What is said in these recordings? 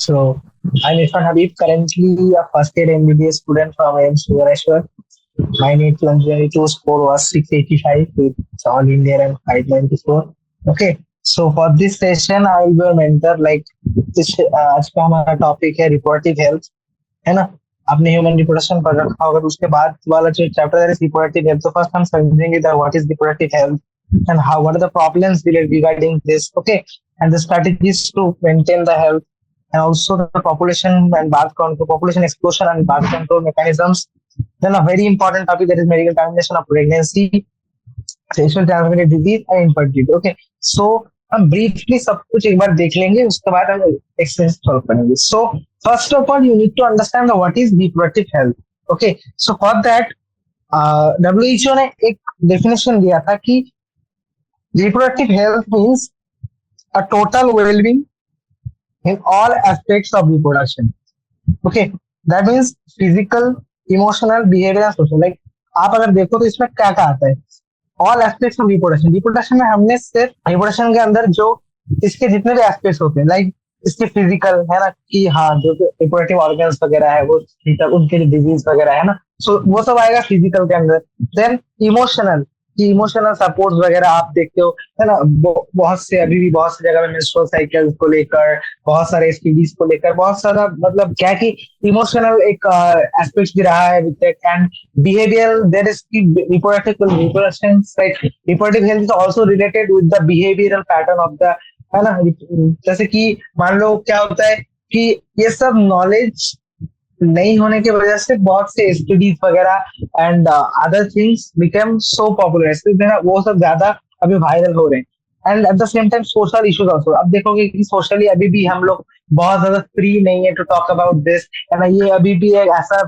So, I'm Irfan Habib, currently a first year MBBS student from AIMS Bhubaneswar. My NEET 2022 score was 685 with All India and 594. Okay, so for this session, I will be your mentor. Like, आज का हमारा topic है reproductive health, है ना? आपने human reproduction पढ़ रखा होगा, तो उसके बाद वाला जो चैप्टर है रिप्रोडक्टिव हेल्थ, तो फर्स्ट हम समझेंगे the what is reproductive health and how what are the problems regarding this, okay, and the strategies to maintain the health, and also the population and birth control, population explosion and birth control mechanisms. Then a very important topic, that is medical termination of pregnancy, sexual transmitted disease and infertility. Okay, so हम briefly सब कुछ एक बार देख लेंगे, उसके बाद हम exercise solve करेंगे. So first of all, you need to understand the what is reproductive health. Okay, so for that WHO ने एक डेफिनेशन दिया था कि reproductive health means a total well-being in all aspects of reproduction. Okay, that means physical, emotional, behavioral and social. Like आप अगर देखो तो इसमें क्या क्या आता है, all aspects of reproduction. Reproduction में हमने सिर्फ रिप्रोडक्शन के अंदर जो इसके जितने भी एस्पेक्ट्स होते हैं, लाइक इसके फिजिकल है ना, कि हाँ जो रिप्रोडक्टिव ऑर्गन्स वगैरह है वो ठीक है, उनके लिए डिजीज वगैरह है ना, सो वो सब आएगा फिजिकल के अंदर. देन इमोशनल, कि इमोशनल सपोर्ट वगैरह आप देखते हो, है ना, बहुत से अभी भी बहुत सी जगह में मेंस्ट्रुअल साइकिल को लेकर, बहुत सारे एसटीडीज को लेकर, बहुत सारा मतलब क्या कि इमोशनल एक एस्पेक्ट भी रहा है with and behaviour. There is reproductive reproduction like reproductive health is also related with the behavioural pattern of the, है ना. जैसे कि मान लो क्या होता है कि ये सब नॉलेज नहीं होने की वजह से बहुत से एसटीडीज वगैरह and other things become so popular, वो सब ज्यादा अभी वायरल हो रहे हैं. And at the same time social issues also. अब देखोगे कि सोशली अभी भी हम लोग बहुत ज्यादा फ्री नहीं है टू टॉक अबाउट दिस, है ना. ये अभी भी एक ऐसा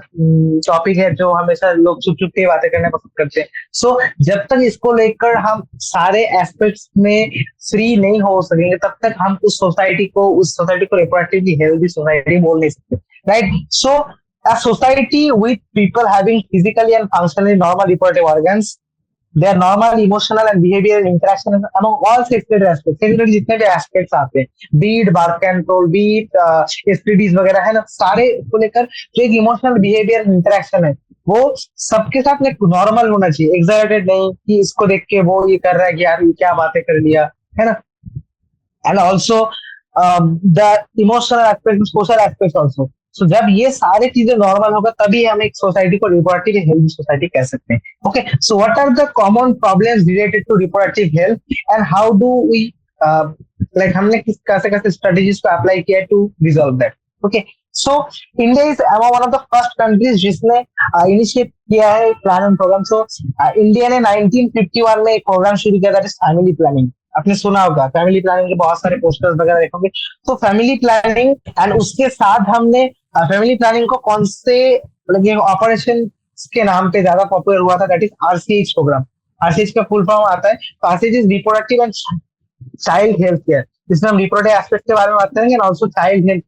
टॉपिक है जो हमेशा लोग चुप चुप के बातें करना पसंद करते हैं. सो जब तक इसको लेकर हम सारे एस्पेक्ट्स में फ्री नहीं हो सकेंगे, तब तक हम उस सोसाइटी को रिप्रोडक्टिवली हेल्दी सोसाइटी बोल नहीं सकते, right? So, a society with people having physically and functionally normal reproductive organs, their normal emotional and behavioral interaction among all sexual aspects, sexual जितने भी aspects आते हैं, be it birth control, be it STDs वगैरह, है ना, सारे को लेकर जो एक इमोशनल बिहेवियर इंटरेक्शन है, वो सबके साथ एक नॉर्मल होना चाहिए, एक्साइटेड नहीं कि इसको देख के वो ये कर रहा है कि यार ये क्या बातें कर लिया, है ना. And also the emotional aspect, social aspect also. So जब ये सारी चीजें नॉर्मल होगा तभी हम एक सोसाइटी को रिप्रोडक्टिव हेल्थ सोसाइटी कह सकते हैं. Okay, so what are the common problems related to reproductive health and how do we like हमने किस कैसे कैसे स्ट्रेटेजीज को अप्लाई किया to resolve that. Okay, so India is one of the first countries जिसने इनिशिएट किया है planning programme. So India ने 1951 में एक प्रोग्राम शुरू किया, दैट इज फैमिली प्लानिंग. आपने सुना होगा फैमिली प्लानिंग के बहुत सारे पोस्टर्स वगैरह देखोगे. तो फैमिली प्लानिंग एंड उसके साथ हमने फैमिली प्लानिंग को कौन से मतलब ऑपरेशन के नाम पे ज्यादा पॉपुलर हुआ था, that is RCH programme. RCH का फुल फॉर्म आता है, तो RCH is reproductive and child health care. इसमें हम रिप्रोडक्टिव एस्पेक्ट के बारे में बात करेंगे and also child health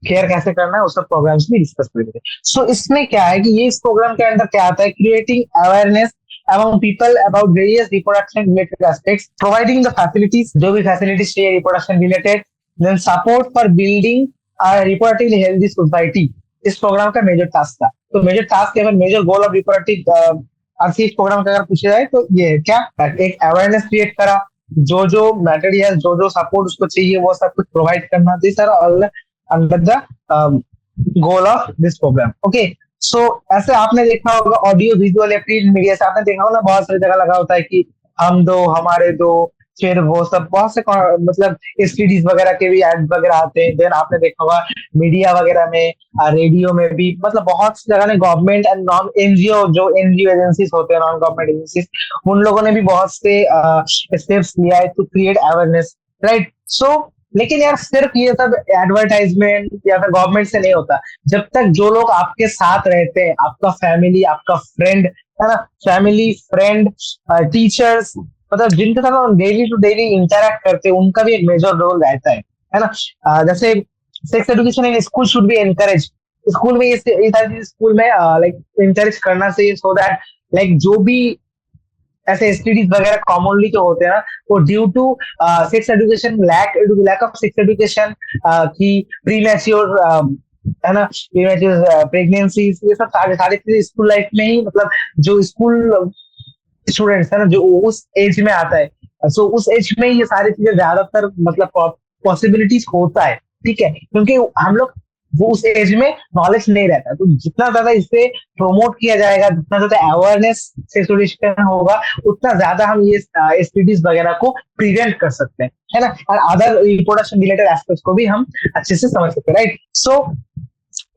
care कैसे करना है, उस सब प्रोग्राम्स में डिस्कस करेंगे. सो इसमें क्या है कि ये इस प्रोग्राम के अंदर क्या आता है, creating awareness among people about various reproduction related aspects, providing the facilities, जो भी facilities चाहिए reproduction related, then support for building a reproductively healthy society. इस प्रोग्राम का मेजर टास्क था. तो मेजर टास्क एवं major goal of reproductive RCH programme का अगर पूछा जाए तो ये है क्या, एक अवेयरनेस क्रिएट करा, जो मटेरियल जो सपोर्ट उसको चाहिए वो सब कुछ प्रोवाइड करना. This are all under the goal of this program. Okay, so ऐसे आपने देखा होगा ऑडियो विजुअल या प्रिंट मीडिया से आपने देखा होगा ना, बहुत सारी जगह लगा होता है कि हम दो हमारे दो, फिर वो सब बहुत से मतलब एसटीडीज वगैरह के भी एड वगैरह आते हैं. देन आपने देखा होगा मीडिया वगैरह में, रेडियो में भी, मतलब बहुत सी जगह ने गवर्नमेंट एंड नॉन एनजीओ, जो एनजीओ एजेंसीज होते हैं, नॉन गवर्नमेंट एजेंसीज, उन लोगों ने भी बहुत से स्टेप्स लिया है टू क्रिएट अवेयरनेस, राइट. सो लेकिन यार सिर्फ ये सब एडवर्टाइजमेंट या फिर गवर्नमेंट से नहीं होता. जब तक जो लोग आपके साथ रहते हैं, आपका फैमिली, आपका फ्रेंड, है ना, फैमिली फ्रेंड, टीचर्स, मतलब जिनके साथ डेली टू डेली इंटरेक्ट करते हैं, उनका भी एक मेजर रोल रहता है ना. जैसे sex education in school should be encourage. School में ये सारी चीज स्कूल में लाइक इंकरेज करना चाहिए, सो दैट लाइक जो भी ऐसे एसटीडीज वगैरह कॉमनली जो होते हैं ना, वो due to sex education, lack of sex education की प्रीमैच्योर, है ना, प्रीमैच्योर प्रेगनेंसी, ये सब सारे सारी चीजें स्कूल लाइफ में ही, मतलब जो स्कूल स्टूडेंट्स है ना, जो उस एज में आता है, सो उस एज में ये सारी चीजें ज्यादातर मतलब पॉसिबिलिटीज होता है, ठीक है, क्योंकि हम लोग वो उस एज में नॉलेज नहीं रहता, तो जितना ज्यादा इसे प्रमोट किया जाएगा, जितना ज्यादा अवेयरनेस सेक्स एजुकेशन होगा, उतना ज्यादा हम ये एसटीडीज वगैरह को प्रिवेंट कर सकते हैं, है ना, और अदर रिप्रोडक्शन रिलेटेड एस्पेक्ट्स को भी हम अच्छे से समझ सकते हैं, right. So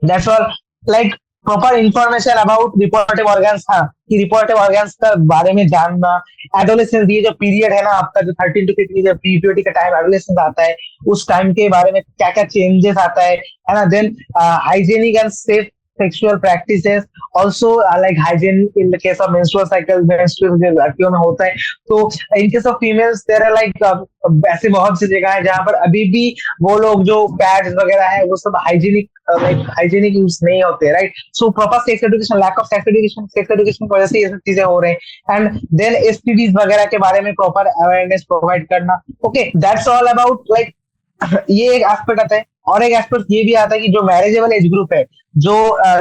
that's all, like proper information about reproductive organs, हाँ, कि रिप्रोडक्टिव ऑर्गन्स का बारे में जानना, एडोलेसेंस, ये जो पीरियड है ना आपका, जो 13 to 15, जो प्यूबर्टी का टाइम, एडोलेसेंस आता है, उस टाइम के बारे में क्या क्या चेंजेस आता है ना, then hygienic and safe sexual practices also, like hygiene in the case of menstrual cycle, menstrual जो लड़कियों में होता है, तो in case of females there are like ऐसे बहुत सी जगह है जहाँ पर अभी भी वो लोग जो पैड्स वगैरह है वो सब हाइजीनिक, लाइक हाइजीनिक यूज नहीं होते, right. So proper sex education, lack of sex education की वजह से ये सब चीजें हो रही हैं, एंड देन एसटीडीज वगैरह के बारे में प्रॉपर अवेयरनेस प्रोवाइड करना, okay, that's all about, like ये एक एस्पेक्ट आता है, और एक एस्पेक्ट ये भी आता है कि जो मैरिजेबल एज ग्रुप है, जो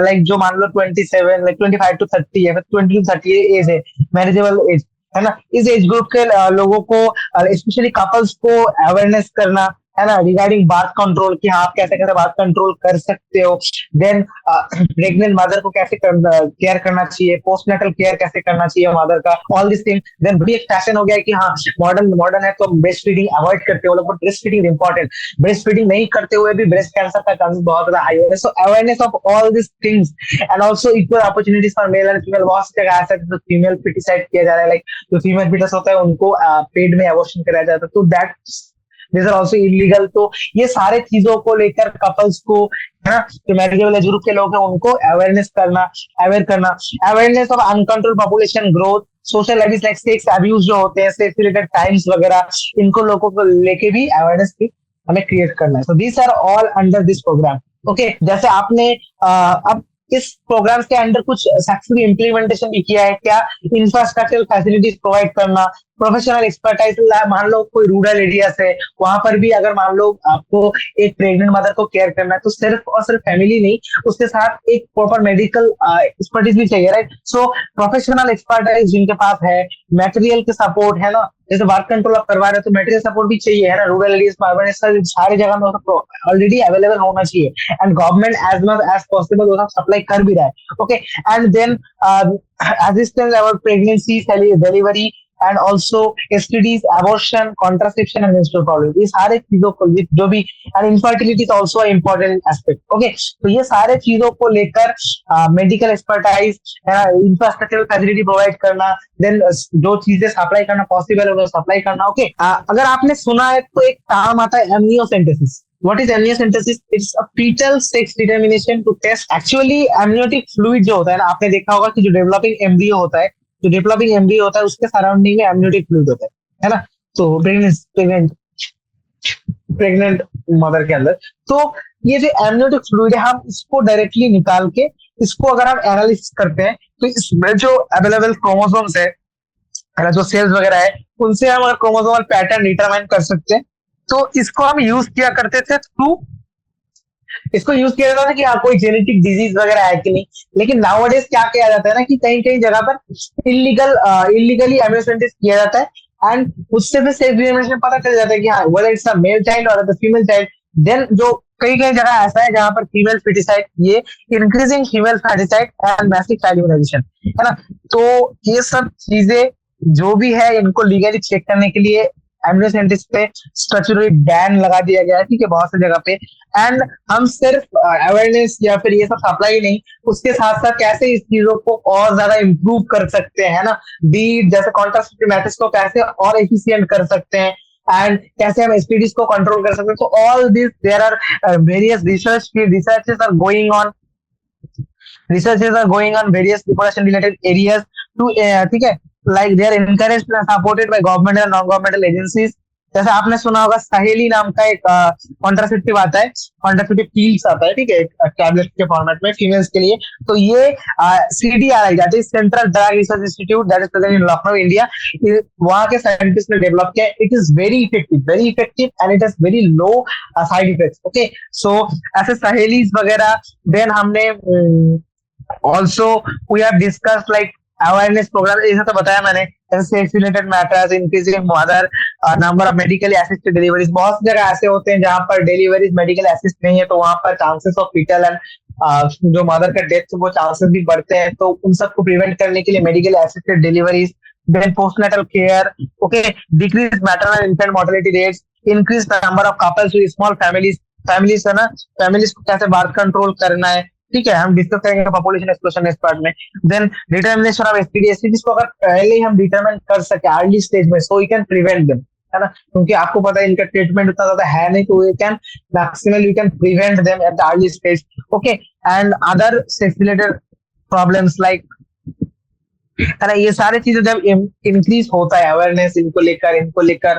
लाइक जो मान लो 27, लाइक 25 to 30 है, 20 to 30 एज है, मैरिजेबल एज, है ना, इस एज ग्रुप के लोगों को, स्पेशली कपल्स को अवेयरनेस करना, है ना, रिगार्डिंग बार्थ कंट्रोल, कि हाँ आप कैसे कैसे बार्थ कंट्रोल कर सकते हो, देन प्रेग्नेंट मदर को कैसे केयर करना चाहिए, पोस्टनेटल केयर कैसे करना चाहिए मदर का, ऑल दिस थिंग। देन भी एक फैशन हो गया है कि हाँ मॉडर्न मॉडर्न है तो ब्रेस्ट फीडिंग अवॉइड करते हो लोग, breast feeding important, breast feeding नहीं करते हुए भी ब्रेस्ट कैंसर का चांस बहुत ज्यादा हाई हो रहा है। So awareness of all this things, and also equal opportunities for male and female, बहुत सी जगह ऐसा है फीमेल फिटिसाइड किया जा रहा है, लाइक जो फीमेल फिटस होता है उनको पेड में अबॉर्शन कराया जाता है, तो that this are also illegal. तो ये सारे चीजों को लेकर कपल्स को, है ना, जो मैरिजेबल एज ग्रुप के लोग हैं उनको अवेयरनेस करना, अवेयर करना, awareness of uncontrol population growth, social abuse like sex abuse जो होते हैं, सेक्स रिलेटेड क्राइम्स वगैरह, इनको लोगों को लेके भी अवेयरनेस की हमें क्रिएट करना है। So these are all under this program, okay. जैसे आपने अब इस प्रोग्राम के अंडर कुछ सक्सेसफुल इम्प्लीमेंटेशन भी किया है क्या, इंफ्रास्ट्रक्चरल फैसिलिटीज प्रोवाइड करना, प्रोफेशनल एक्सपर्टाइज, मान लो कोई रूरल एरियाज है वहां पर भी अगर मान लो आपको एक प्रेग्नेंट मदर को केयर करना है, तो सिर्फ और सिर्फ फैमिली नहीं, उसके साथ एक प्रॉपर मेडिकल एक्सपर्टीज भी चाहिए, राइट। सो प्रोफेशनल एक्सपर्टाइज जिनके पास है, मटेरियल के सपोर्ट, है ना, जैसे बार्थ कंट्रोल आप करवा रहे हो तो मटेरियल सपोर्ट भी चाहिए, है ना, रूरल एरियाज में, अर्बन एरियाज, सारी जगह में ऑलरेडी अवेलेबल होना चाहिए, and government as much as possible वो सब सप्लाई कर भी रहा है, okay. And then assistance about pregnancy, delivery, and also STDs, abortion, contraception and menstrual problem, ये सारे चीजों को जो भी, and infertility is also important aspect, okay. तो ये सारे चीजों को लेकर medical expertise, infrastructure facility provide करना, देन जो चीजें सप्लाई करना पॉसिबल है वो सप्लाई करना, ओके। अगर आपने सुना है तो एक टर्म आता है amniocentesis. What is amniocentesis? It's a fetal sex determination to test actually amniotic fluid जो होता है ना, आपने देखा होगा कि जो डेवलपिंग एम्ब्रियो होता है, जो डेवलपिंग एम्ब्रियो होता है उसके सराउंडिंग में एमनियोटिक फ्लूइड होता है ना, तो प्रेग्नेंट प्रेग्नेंट मदर के अंदर, तो ये जो एमनियोटिक फ्लूइड है हम इसको डायरेक्टली निकाल के इसको अगर हम एनालिसिस करते हैं तो इसमें जो अवेलेबल क्रोमोसोम्स है, जो सेल्स वगैरह है, उनसे हम अगर क्रोमोसोमल पैटर्न डिटरमाइन कर सकते हैं। तो इसको हम यूज किया करते थे थ्रू, इसको यूज किया जाता था कि हाँ कोई जेनेटिक डिजीज वगैरह है कि नहीं, लेकिन नाउअडेज क्या किया जाता है ना कि कहीं कहीं जगह पर इलीगली एमनियोसेंटेसिस किया जाता है, एंड उससे भी सेक्स डिटरमिनेशन पता चल जाता है कि हाँ whether it's a male child और द फीमेल चाइल्ड। देन जो कई कई जगह ऐसा है जहां पर फीमेल फिटिसाइड, ये increasing female foeticide and massive child immunisation, है ना, तो ये सब चीजें जो भी है इनको लीगली चेक करने के लिए एमनियोसेंटेसिस पे स्टैट्यूटरी बैन लगा दिया गया है, ठीक है, बहुत सी जगह पे। एंड हम सिर्फ अवेयरनेस या फिर ये सब सप्लाई नहीं, उसके साथ साथ कैसे इस चीजों को और ज्यादा इम्प्रूव कर सकते हैं, ना, बीट जैसे कॉन्ट्रासेप्टिव मेथड्स को कैसे और एफिशिएंट कर सकते हैं, एंड कैसे हम एसटीडीज को कंट्रोल कर सकते हैं। तो all this there are various researches are going on, researches are going on various reproduction related areas to ठीक है, like they are encouraged and supported by government and non-governmental agencies, जैसे आपने सुना होगा सहेली नाम का एक कॉन्ट्रासेप्टिव आता है, कॉन्ट्रासेप्टिव पील्स आता है, ठीक है, एक टैबलेट के फॉर्मेट में फीमेल्स के लिए। तो ये CDRI that is central drug research institute that is present in Lucknow India, वहां के साइंटिस्ट ने डेवलप किया। It is very effective and it has very low side effects. Okay, so ऐसे सहेलीज वगैरह। देन हमने also we have discuss like awareness program, ऐसा तो बताया मैंने, sex related matters, increasing mother number of medically assisted deliveries. बहुत सी जगह ऐसे होते हैं जहां पर डिलीवरीज मेडिकल असिस्ट नहीं है, तो वहां पर चांसेस ऑफ फीटल एंड जो मदर का डेथ, वो चांसेस भी बढ़ते हैं। तो उन सबको प्रिवेंट करने के लिए medical assisted deliveries, then postnatal care, okay, decrease maternal infant mortality rates, increase the number of couples with small families. Families है ना, फैमिलीज को कैसे बर्थ कंट्रोल करना है, ठीक है, हम डिस्कस करेंगे पॉपुलेशन एक्सप्लोशन इस पार्ट में। Then determination of STD, STDs को अगर पहले ही हम डिटरमाइन कर सके अर्ली स्टेज में, so we can prevent them, है ना, क्योंकि आपको पता है इनका ट्रीटमेंट उतना ज्यादा है नहीं, तो we can maximum we can prevent them at the early stage. Okay, and other sex related problems like, है ना, ये सारी चीजें जब इंक्रीज होता है अवेयरनेस इनको लेकर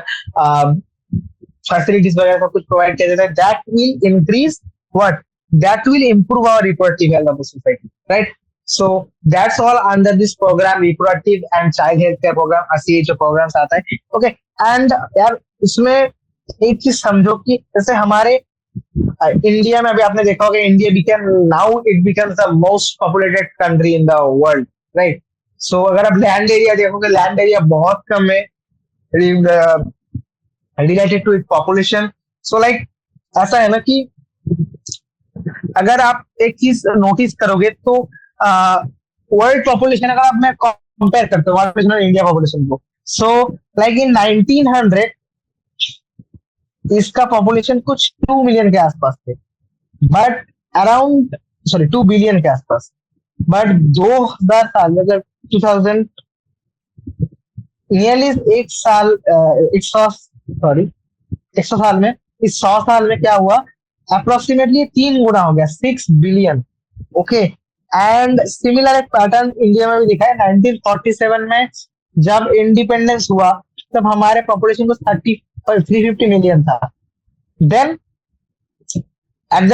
फैसिलिटीज वगैरह सब कुछ प्रोवाइड किया जाता है, that will increase what, that will improve our reproductive health of the society, right? So that's all under this program, reproductive and child health care program, CHO programs आता है। okay, and यार इसमें एक चीज समझो कि जैसे हमारे इंडिया में अभी आपने देखा होगा, India become now it becomes the most populated country in the world, right? So अगर आप लैंड एरिया देखोगे, लैंड एरिया बहुत कम है related to it population. So like ऐसा है ना कि अगर आप एक चीज नोटिस करोगे तो वर्ल्ड पॉपुलेशन अगर आप मैं कंपेयर करते हो वर्ल्ड पॉपुलेशन और इंडिया पॉपुलेशन को, सो लाइक इन 1900 इसका पॉपुलेशन कुछ 2 मिलियन के आसपास थे, बट अराउंड 2 बिलियन के आसपास। बट 2000 साल मतलब 2000 नियरली 100 साल में, इस 100 साल में क्या हुआ, अप्रोक्सीमेटली 3 गुना हो गया, 6 बिलियन। ओके, एंड सिमिलर एक पैटर्न इंडिया में भी दिखा है। 1947 में जब इंडिपेंडेंस हुआ तब हमारे पॉपुलेशन को 350 मिलियन था। देन एट द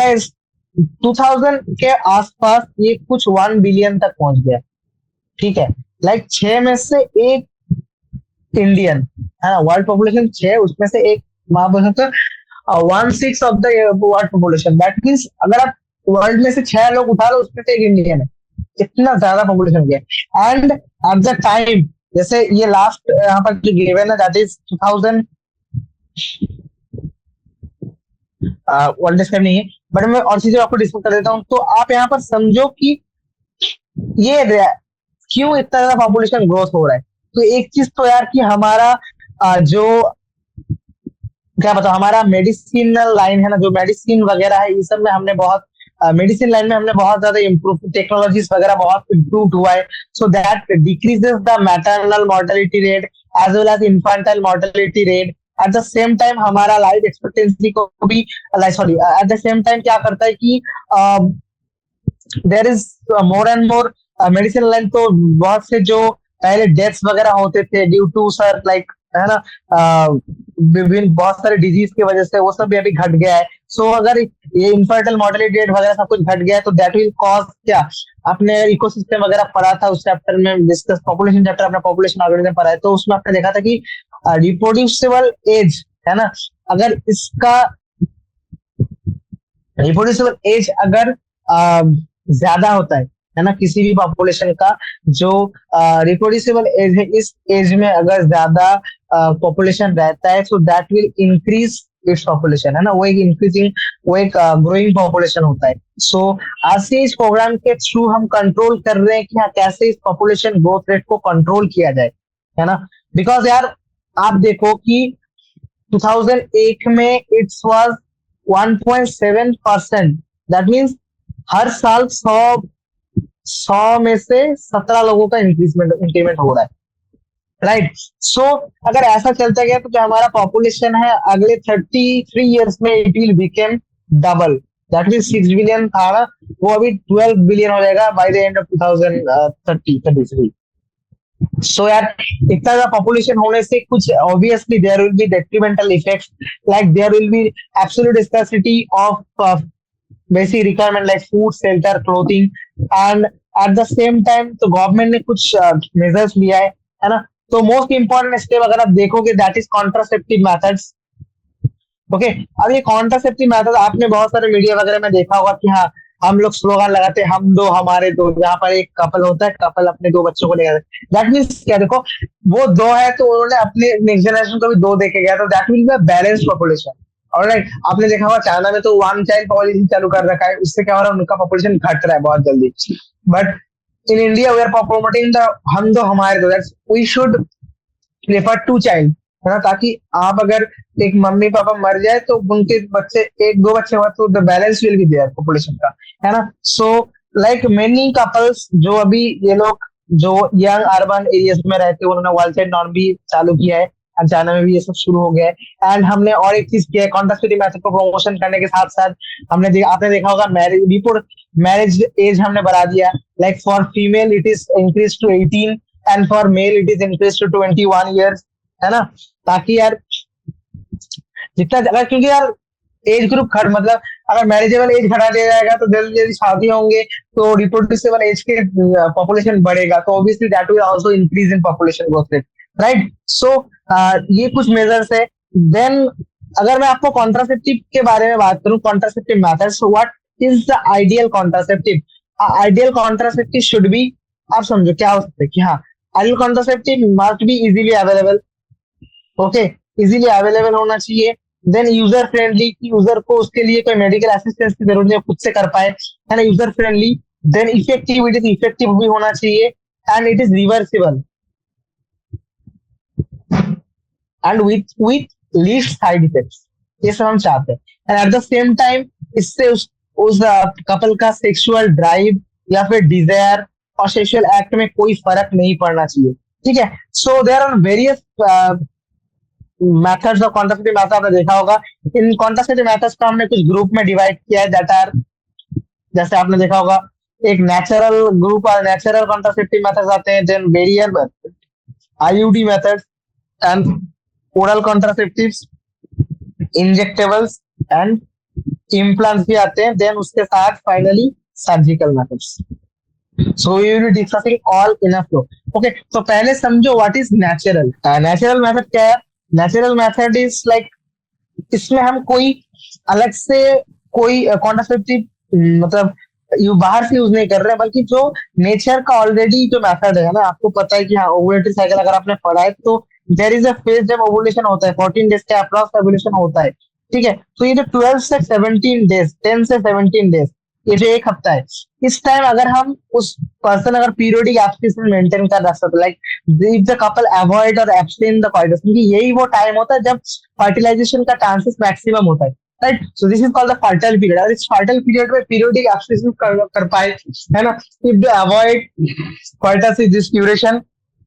2000 के आसपास ये कुछ 1 बिलियन तक पहुंच गया, ठीक है, लाइक 6 में से एक इंडियन, है ना, वर्ल्ड पॉपुलेशन 6, उसमें से एक बोल सकते 1/6 of the world population. That means अगर आप वर्ल्ड में से 6 लोग उठा लो, उसमें से एक इंडियन है, इतना ज्यादा पॉपुलेशन हो गया। एंड एट द टाइम, जैसे ये लास्ट यहाँ पर जो गिवन है दैट इज 2000 वर्ल्ड टाइम नहीं है, बट मैं और चीजें आपको डिस्कस कर देता हूँ। तो आप यहाँ पर समझो कि ये क्यों इतना ज्यादा पॉपुलेशन ग्रोथ हो रहा है। तो एक चीज तो यार कि हमारा जो क्या बताओ, हमारा मेडिसिनल लाइन है ना, जो मेडिसिन वगैरह है, ये सब में हमने बहुत मेडिसिन लाइन में हमने बहुत ज्यादा इम्प्रूव, टेक्नोलॉजीज वगैरह बहुत इम्प्रूव हुआ है। So that decreases the maternal mortality rate as well as infantile mortality rate. At the same time हमारा लाइफ एक्सपेक्टेंसी को भी एट द सेम टाइम क्या करता है कि there is more and more medicine line. तो बहुत से जो पहले डेथ्स वगैरह होते थे ड्यू टू सर लाइक, है ना, विभिन्न बहुत सारे डिजीज की वजह से, वो सब भी अभी घट गया है। सो अगर ये इनफर्टाइल मॉर्टेलिटी रेट वगैरह सब कुछ घट गया है, तो दैट विल कॉज क्या, आपने इकोसिस्टम वगैरह पढ़ा था उस चैप्टर में, डिस्कस पॉपुलेशन चैप्टर अपना पॉपुलेशन ऑर्गेनिज्म पढ़ा है, तो उसमें आपने देखा था कि रिप्रोड्यूसिबल एज, है ना, अगर इसका रिप्रोड्यूसिबल एज अगर ज्यादा होता है ना, किसी भी पॉपुलेशन का जो रिप्रोड्यूसिबल एज है, इस एज में अगर ज्यादा पॉपुलेशन रहता है, so that will increase its population, है ना, वो एक इंक्रीजिंग, वो एक ग्रोइंग पॉपुलेशन होता है। सो आज से इस प्रोग्राम के थ्रू हम कंट्रोल कर रहे हैं कि हाँ कैसे इस पॉपुलेशन ग्रोथ रेट को कंट्रोल किया जाए, है ना, बिकॉज यार आप देखो कि 2001 में इट्स वाज 1.7%, दैट मीन्स हर साल 100 में से 17 लोगों का इंक्रीमेंट हो रहा है, राइट। सो अगर ऐसा चलता गया तो जो हमारा पॉपुलेशन है अगले 33 इयर्स में it will became double, that mean 6 billion था ना, वो अभी 12 बिलियन हो जाएगा by the end of 2033। So यार इतना ज्यादा पॉपुलेशन होने से कुछ obviously there will be detrimental effects, like there will be absolute scarcity of basic requirement like food, shelter, clothing, and at the same time तो government ने कुछ measures लिया है ना। तो मोस्ट इंपॉर्टेंट स्टेप अगर आप देखोगे that is contraceptive methods. Okay, अब ये कॉन्ट्रासेप्टिव मेथड आपने बहुत सारे मीडिया वगैरह में देखा होगा कि हाँ हम लोग स्लोगन लगाते हैं हम दो हमारे दो, जहाँ पर एक कपल होता है, कपल अपने दो बच्चों को लेकर, दैट मीन्स क्या, देखो वो दो है तो उन्होंने अपने नेक्स्ट जनरेशन को भी दो देके गया, तो that mean balance population. Alright, आपने देखा होगा चाइना में तो वन चाइल्ड पॉलिसी चालू कर रखा है, उससे क्या हो रहा है, उनका पॉपुलेशन घट रहा है बहुत जल्दी। But in India we are promoting the हम दो हमारे दो, that's we should prefer two child, है ना, ताकि आप अगर एक मम्मी पापा मर जाए तो उनके बच्चे एक दो बच्चे हुआ तो the balance will be their population का, है ना। सो लाइक मेनी कपल्स जो अभी ये लोग जो यंग अर्बन एरियाज में रहते हैं उन्होंने वन चाइल्ड नॉर्म भी चालू किया है, एंड चाइना में भी ये सब शुरू हो गया है। एंड हमने और एक चीज किया है, कॉन्ट्रासेप्टिव मेथड को प्रमोशन करने के साथ साथ आपने देखा होगा मैरिज एज हमने बढ़ा दिया, like for female it is increase to 18 and for male it is increase to 21 years, है ना। ताकि यार जितना अगर, क्योंकि यार एज ग्रुप खट मतलब अगर मैरिजेबल एज घटा दिया जाएगा तो जल्दी जल्दी शादी होंगे तो रिप्रोड्यूसेबल एज के पॉपुलेशन बढ़ेगा, तो obviously that will also increase in population growth rate, right. So ये कुछ मेजर्स है। देन अगर मैं आपको कॉन्ट्रासेप्टिव के बारे में बात करूं, contraceptive methods, what is the ideal contraceptive. Ideal contraceptive should be, आप समझो क्या हो सकता है कि हाँ ideal contraceptive must be easily available, okay, easily available होना चाहिए। देन यूजर फ्रेंडली, यूजर को उसके लिए कोई मेडिकल असिस्टेंस की जरूरत नहीं, खुद से कर पाए, है ना, user friendly. Then effective, it is effective भी होना चाहिए, and it is reversible and with least side effects, ये सब हम चाहते हैं। And at the same time इससे उस कपल का सेक्सुअल ड्राइव या फिर डिजायर और सेक्सुअल एक्ट में कोई फर्क नहीं पड़ना चाहिए, ठीक है। So there are various methods of contraceptive method, आपने देखा होगा। इन कॉन्ट्रासेप्टिव मेथड्स को हमने कुछ ग्रुप में डिवाइड किया है, दैट आर, जैसे आपने देखा होगा एक नेचुरल ग्रुप और नेचुरल कॉन्ट्रासेप्टिव मेथड्स आते हैं, then variable IUD methods and oral contraceptives, injectables and implants भी आते हैं, देन उसके साथ finally surgical methods. So we will be discussing all in a flow. Okay, तो पहले समझो what is natural. Natural method क्या है? नेचुरल मेथड इज लाइक, इसमें हम कोई अलग से कोई कॉन्ट्रासेप्टिव मतलब यू बाहर से यूज नहीं कर रहे हैं, बल्कि जो नेचर का ऑलरेडी जो मेथड है ना, आपको पता है कि हाँ ओवुलेटरी साइकिल अगर आपने पढ़ा है तो देयर इज अ फेज जब ओवुलेशन होता है, 14 डेज के अप्रॉक्स ओवुलेशन होता है, ठीक है। तो ये जो 12 से 17 डेज, 10 से 17 डेज, ये जो एक हफ्ता है, इस टाइम अगर हम उस पर्सन अगर पीरियोडिक एब्स्टिनेंस मेंटेन कर रहा है, like if the couple avoid और एब्सटेन द कॉइटस, क्योंकि यही वो टाइम होता है जब फर्टिलाइजेशन का चांसेस मैक्सिमम होता है, right. So this is called the fertile period, और इस फर्टाइल पीरियड में पीरियोडिक एब्स्टिनेस कर पाए, है ना, if they avoid coitus is this duration,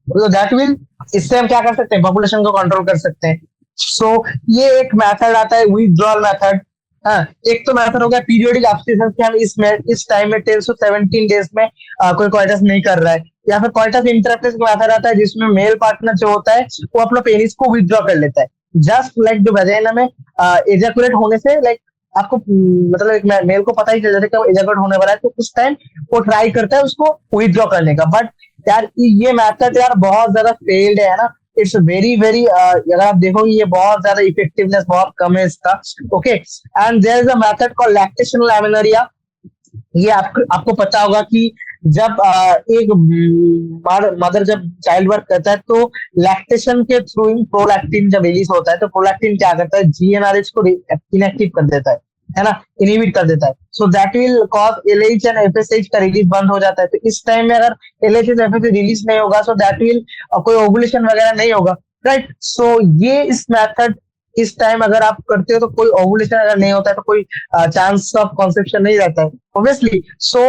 तो दैट विल, इससे हम क्या कर सकते हैं, पॉपुलेशन को कंट्रोल कर सकते हैं। सो ये एक मेथड आता है विथड्रॉल मेथड। हाँ, एक तो मेथड हो गया पीरियोडिक एब्स्टिनेंस कि हम इस टाइम में 10 से 17 डेज में कोई कॉइटस नहीं कर रहा है, या फिर कॉइटस इंटरप्टेस का मेथड आता है जिसमें मेल पार्टनर जो होता है वो अपना पेनिस को विथड्रॉ कर लेता है, जस्ट लाइक जो वेजाइना में एजाकुलेट होने से, लाइक आपको मतलब एक मेल को पता ही चल जाता है कि एजाकुलेट होने वाला है, तो उस टाइम वो ट्राई करता है उसको विथड्रॉ करने का। बट यार ये मेथड यार बहुत ज्यादा फेल्ड है ना, इट्स वेरी वेरी, अगर आप देखोगे ये बहुत ज्यादा इफेक्टिवनेस बहुत कम है इसका, okay. And there is a method called lactational amenorrhoea. ये आपको पता होगा कि जब एक मदर जब चाइल्ड बर्थ करता है तो लैक्टेशन के थ्रू प्रोलैक्टिन जब रिलीज होता है, तो प्रोलैक्टिन क्या करता है, जीएनआरएच को इनएक्टिव कर देता है ना, इनहिबिट कर देता है। So that will cause LH and FSH का रिलीज बंद हो जाता है। तो इस टाइम में अगर एलएच एंड एफएसएच रिलीज नहीं होगा, सो दैट विल कोई ओवुलेशन वगैरह नहीं होगा, राइट। सो ये इस मेथड इस टाइम अगर आप करते हो तो कोई ओवुलेशन अगर नहीं होता है तो कोई चांस ऑफ कॉन्सेप्शन नहीं रहता है ऑब्वियसली। सो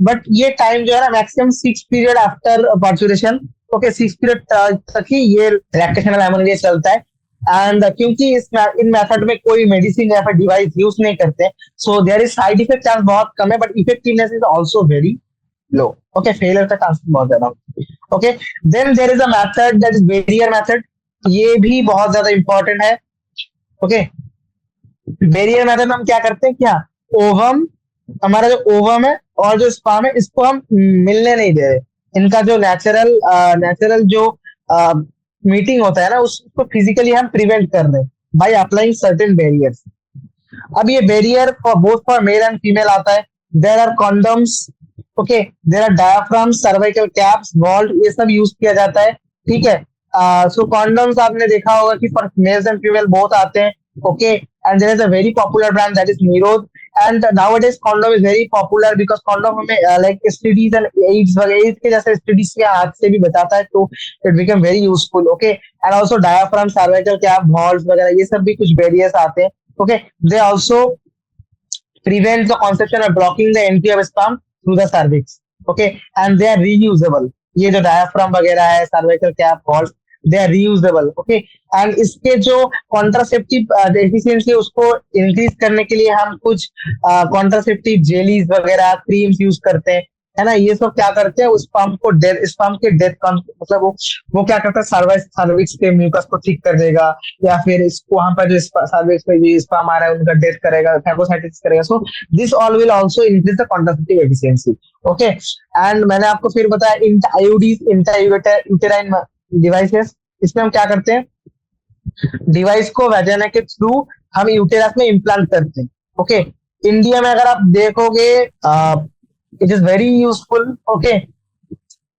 बट ये टाइम जो है ना maximum 6 period after parturition, okay, 6 period तक ही ये लैक्टेशनल एमेनोरिया चलता है। एंड क्योंकि इन मेथड में कोई मेडिसिन या फिर डिवाइस यूज नहीं करते, so there is side effect chance बहुत कम है, but effectiveness is also very low, okay, failure का चांस बहुत ज्यादा। Okay, then there is a method that is barrier method, ये भी बहुत ज्यादा इंपॉर्टेंट है। ओके, बैरियर मेथड में हम क्या करते हैं, क्या ओवम, हमारा जो ओवम है और जो स्पर्म है इसको हम मिलने नहीं दे रहे, इनका जो नेचुरल जो मीटिंग होता है ना उसको फिजिकली हम प्रिवेंट कर रहे हैं बाय अप्लाइंग सर्टेन बैरियर्स। अब ये barrier for both for male and female आता है। There are condoms, okay, there are diaphragms, cervical caps, vault, ये सब यूज किया जाता है। ठीक है, सो कॉन्डम्स आपने देखा होगा कि for males and female both आते हैं। Okay, and there is a very popular brand that is Nirodh, and nowadays condom is very popular because condom हमें लाइक एसटीडीज एंड एड्स वगैरह एड्स के जैसे एसटीडीज के हाथ से भी बचाता है, तो it become very useful. Okay, and also diaphragm, cervical cap, vault वगैरह ये सब भी कुछ बैरियर्स आते हैं। Okay, they also prevent the conception of blocking the entry of sperm through the cervix. Okay, and they are reusable. ये जो diaphragm वगैरह है, cervical cap, valve, they are reusable. Okay, and इसके जो कॉन्ट्रासेप्टिव एफिशिएंसी उसको increase करने के लिए हम कुछ कॉन्ट्रासेप्टिव जेलीज वगैरह क्रीम्स यूज करते हैं, है ना। ये सब क्या करते हैं, उस स्पर्म के डेथ मतलब वो क्या करता है, सर्विक्स के म्यूकस को ठीक कर देगा, या फिर इसको वहां पर जो सर्विक्स में जो स्पर्म आ रहा है उनका डेथ करेगा, फैगोसाइटिस करेगा। So this all will also increase the contraceptive efficiency. Okay, and मैंने आपको फिर बताया आईयूडीज, इंट्रा यूटेराइन डिवाइसेस, इसमें हम क्या करते हैं, डिवाइस को वैजाइना के थ्रू हम यूटेरस में इम्प्लांट करते हैं। ओके, इंडिया में अगर आप देखोगे it is very useful. Okay,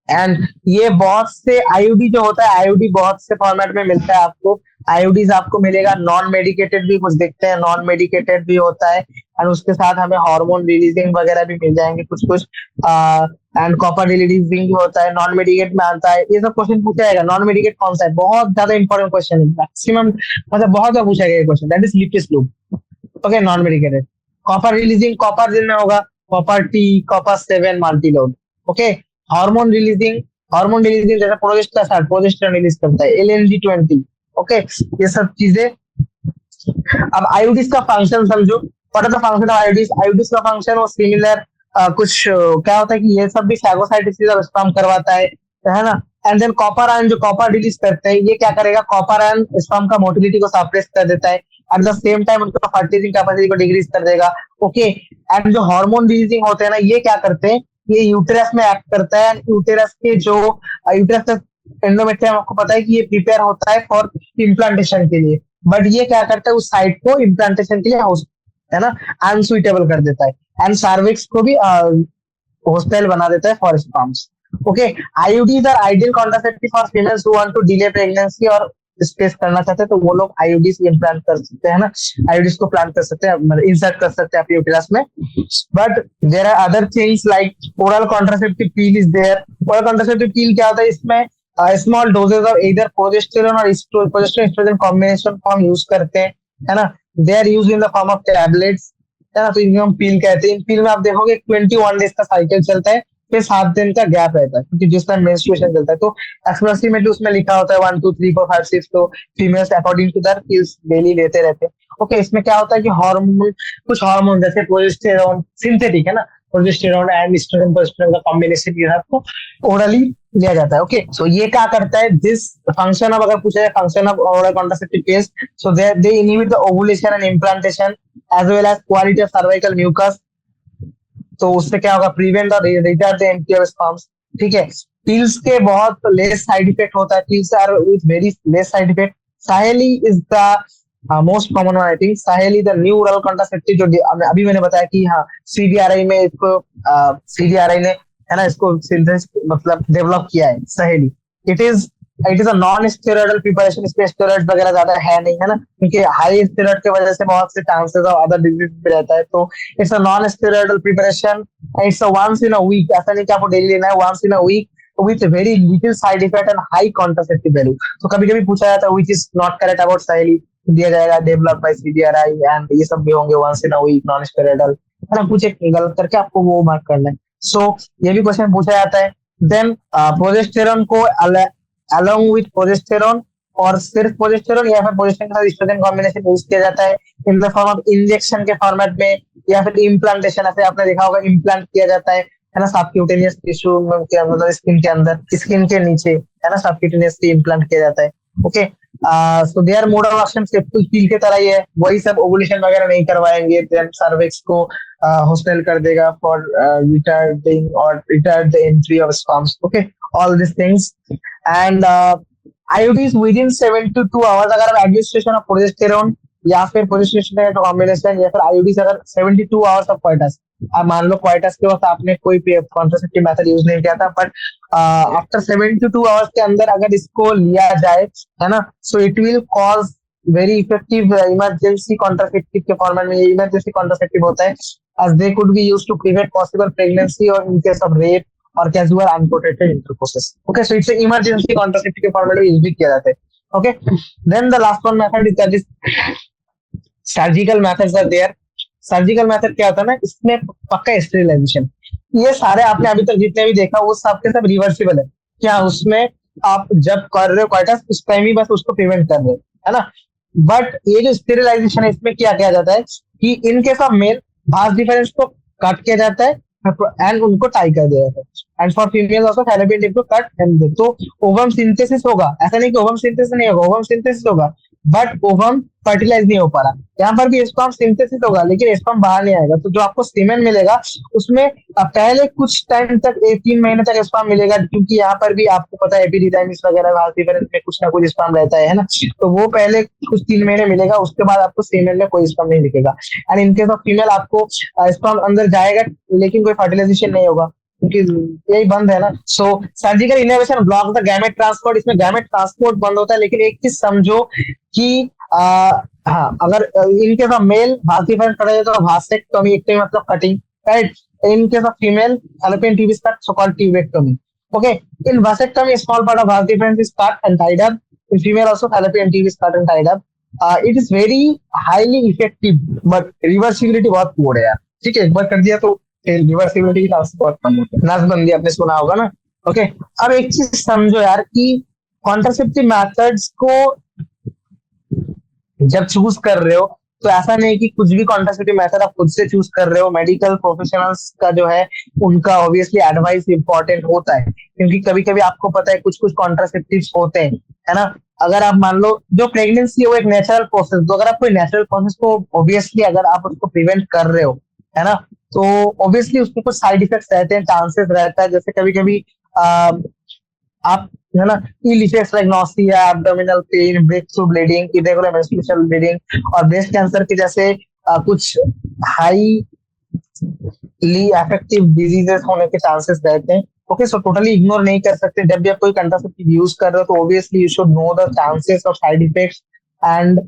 and ये बहुत से आईयूडी जो होता है, आईयूडी बहुत से फॉर्मेट में मिलता है आपको। आईयूडीज आपको मिलेगा नॉन मेडिकेटेड भी कुछ दिखते हैं, नॉन मेडिकेटेड भी होता है, एंड उसके साथ हमें हार्मोन रिलीजिंग वगैरह भी मिल जाएंगे कुछ कुछ, एंड कॉपर रिलीजिंग भी होता है, नॉन मेडिकेट में आता है। ये सब क्वेश्चन पूछा जाएगा, नॉन मेडिकेट कौन सा है, बहुत ज्यादा इंपॉर्टेंट क्वेश्चन है, मैक्सिमम मतलब बहुत ज्यादा पूछा गया question, that is Lippes loop. Okay, non medicated copper releasing, copper जिनमें होगा copper T, copper 7 Multiload. Okay, hormone releasing जैसे प्रोजेस्टेरोन रिलीज करता है, LNG-20। ओके, ये सब चीजें। अब आईयूडीज का फंक्शन समझो, what are the function of IUDs. IUDs का फंक्शन वो सिमिलर कुछ क्या होता है कि ये सब भी फैगोसाइटोसिस ऑफ स्पर्म करवाता है ना। एंड देन कॉपर आयन, जो कॉपर रिलीज करते हैं, ये क्या करेगा, कॉपर आयन स्पर्म का मोटिलिटी को सप्रेस कर देता है, एट द सेम टाइम उनका फर्टिलाइजिंग कैपेसिटी को डिक्रीज कर देगा। ओके, एंड जो हार्मोन रिलीजिंग होते हैं ना, ये क्या करते हैं, ये यूटेरस में एक्ट करता है, यूटेरस के जो यूटेरस एंडोमेट्रियम आपको पता है कि ये प्रिपेयर होता है फॉर इम्प्लांटेशन के लिए, बट ये क्या करता है उस साइट को इम्प्लांटेशन के लिए है ना अनसुइटेबल कर देता है, एंड सर्विक्स को भी हॉस्टाइल बना देता है for sperms. Okay, IUDs are ideal contraceptive for females who want to delay pregnancy और स्पेस करना चाहते हैं, तो वो लोग आईयूडीज इम्प्लांट कर सकते हैं ना, आईयूडीज को प्लांट कर सकते हैं, मतलब इंसर्ट कर सकते हैं अपने यूटेरस में। But there are other things like oral contraceptive pill is there. Oral contraceptive pill क्या होता है, इसमें small doses of either progesterone और progesterone estrogen combination form use करते हैं, है ना। They are use in the form of tablets, है ना, तो इनको हम पील कहते हैं। इन पील में आप देखोगे 21 डेज का साइकिल चलता है, फिर 7 दिन का गैप रहता है, क्योंकि जिस टाइम मेंस्ट्रुएशन चलता है, तो अप्रोक्सीमेटली उसमें लिखा होता है 1 2 3 4 5 6, तो females according to that pills daily लेते रहते हैं। ओके, इसमें क्या होता है कि हार्मोन, कुछ हार्मोन जैसे प्रोजेस्टेरोन सिंथेटिक है ना, प्रोजेस्टेरोन एंड एस्ट्रोजन प्रोजेस्टेरोन का कॉम्बिनेशन ये आपको ओरली लिया जाता है। ओके, सो ये क्या करता है, दिस फंक्शन ऑफ, अगर पूछा जाए function of oral contraceptive pills, so they inhibit the ovulation and implantation as well as quality of cervical mucus. तो उससे क्या होगा, प्रिवेंट और retard the entry of sperms. ठीक है, पिल्स के बहुत लेस साइड इफेक्ट होता है, pills are with very less side effect. Saheli is the most common one, I think Saheli the new oral contraceptive, जो अभी मैंने बताया कि हाँ सीडीआरआई में इसको सीडीआरआई ने, है ना, इसको सिंथेसिस मतलब डेवलप किया है सहेली। It is a non steroidal preparation, इसमें स्टेरॉइड वगैरह ज्यादा है नहीं, है ना, क्योंकि हाई स्टेरॉइड की वजह से बहुत से चांसेस ऑफ अदर डिजीज भी रहता है। तो it's a non steroidal preparation, it's a once in a week, ऐसा नहीं कि आपको डेली लेना है, once in a week with very little side effect and high contraceptive value. तो कभी कभी पूछा जाता है which is not correct about Saheli, दिया जाएगा डेवलप बाय सीडीआरआई एंड ये सब भी होंगे once in a week non steroidal, है ना, पूछे गलत करके आपको वो मार्क करना है। सो ये भी क्वेश्चन पूछा जाता है। देन प्रोजेस्टेरोन को अलोंग विथ प्रोजेस्टेरोन, और सिर्फ प्रोजेस्टेरोन या फिर प्रोजेस्टेरोन के साथ एस्ट्रोजन कॉम्बिनेशन यूज किया जाता है इन द फॉर्म ऑफ इंजेक्शन के फॉर्मेट में, या फिर इम्प्लांटेशन, ऐसे आपने देखा होगा इम्प्लांट किया जाता है है ना, सबक्यूटेनियस टिश्यू के मतलब स्किन के अंदर, स्किन के नीचे, है ना, सबक्यूटेनियसली इम्प्लांट किया जाता है। Okay, so their mode of action septal feel के तरह ही है, वही सब ओवुलेशन वगैरह नहीं करवाएंगे, देन सर्विक्स को हॉस्टेल कर देगा फॉर रिटार्डिंग और retard the entry of sperms. Okay, all this things and IUDs with in 72 hours, अगर आप एडमिनिस्ट्रेशन ऑफ प्रोजेस्टेरोन या फिर प्रोजेस्टेरोन का कॉम्बिनेशन या फिर आईयूडीज अगर 72 आवर्स ऑफ क्वाइटस, आप मान लो क्वाइटस के वक्त आपने कोई कॉन्ट्रासेप्टिव मेथड यूज नहीं किया था, बट आफ्टर 72 आवर्स के अंदर अगर इसको लिया जाए, है ना, so it will cause very effective emergency contraceptive के फॉर्मेट में, ये इमरजेंसी कॉन्ट्रासेप्टिव होता है, as they could be used to prevent possible pregnancy or in case of rape or casual unprotected intercourse. Okay, so it's an emergency contraceptive format में use भी किया जाता है. Okay, then the last one method is that is surgical methods are there. Surgical method क्या होता है ना, इसमें पक्का स्टेरिलाइजेशन, ये सारे आपने अभी तक जितने भी देखा वो सब के सब रिवर्सिबल है। क्या उसमें आप जब कर रहे हो क्वाइटस उस टाइम ही बस उसको प्रिवेंट कर रहे हो, है ना, बट ये जो स्टेरिलाइजेशन है इसमें क्या किया जाता है कि इन case of male Bhasa difference को कट किया जाता है एंड उनको टाई कर दिया जाता है, and for female also fallopian tip को कट एंड तो ओवम सिंथेसिस होगा। ऐसा नहीं कि ओवम सिंथेसिस नहीं होगा, ओवम सिंथेसिस होगा बट ओवम फर्टिलाइज नहीं हो पा रहा। यहाँ पर भी स्पर्म सिंथेसिस होगा लेकिन स्पर्म बाहर नहीं आएगा, तो जो आपको सीमेन मिलेगा उसमें पहले कुछ टाइम तक 3 महीने तक स्पर्म मिलेगा, क्योंकि यहाँ पर भी आपको पता है एपिडिडाइमिस वगैरह में कुछ ना कुछ स्पर्म रहता है ना, तो वो पहले कुछ 3 महीने मिलेगा, उसके बाद आपको सीमेन में कोई स्पर्म नहीं दिखेगा। And in case of female आपको स्पर्म अंदर जाएगा लेकिन कोई फर्टिलाइजेशन नहीं होगा क्योंकि यही बंद है ना। So surgical innovation block the gamete transport, इसमें गैमेट ट्रांसपोर्ट बंद होता है, लेकिन एक चीज समझो कि हाँ, अगर इन case of male Bhasa difference कटा जाए तो भासेक्टोमी, एक्टोमी मतलब cutting, right. In case of female fallopian tube is cut, so called tubectomy. Okay, in vasectomy small part of Bhasa difference is cut and tied up, in female also fallopian tube is cut and tied up. It is very highly effective but reversibility बहुत poor है यार, ठीक है, एक बार कर दिया तो reversibility की चांस बहुत कम होते हैं। नसबंदी आपने सुना होगा ना। ओके, अब एक चीज समझो यार कि कॉन्ट्रासेप्टिव मेथड्स को जब चूज कर रहे हो तो ऐसा नहीं कि कुछ भी कॉन्ट्रासेप्टिव मेथड आप खुद से चूज कर रहे हो, मेडिकल प्रोफेशनल्स का जो है उनका ऑब्वियसली एडवाइस इंपॉर्टेंट होता है, क्योंकि कभी कभी आपको पता है कुछ कुछ कॉन्ट्रासेप्टिव्स होते हैं, है ना। अगर आप मान लो जो प्रेगनेंसी है वो एक नेचुरल प्रोसेस, तो अगर आप कोई नेचुरल प्रोसेस को ऑब्वियसली अगर आप उसको प्रिवेंट कर रहे हो, है ना, तो ऑब्वियसली उसके कुछ साइड इफेक्ट्स रहते हैं, चांसेस रहता है, जैसे कभी कभी आप, है ना, ill effects like nausea, abdominal pain, breakthrough bleeding, irregular menstrual bleeding और ब्रेस्ट कैंसर के जैसे कुछ हाईली इफेक्टिव डिजीजेस होने के चांसेस रहते हैं। ओके, सो टोटली इग्नोर नहीं कर सकते, जब भी आप कोई कंट्रासेप्टिव यूज कर रहे हो तो obviously you should know the chances of side effects and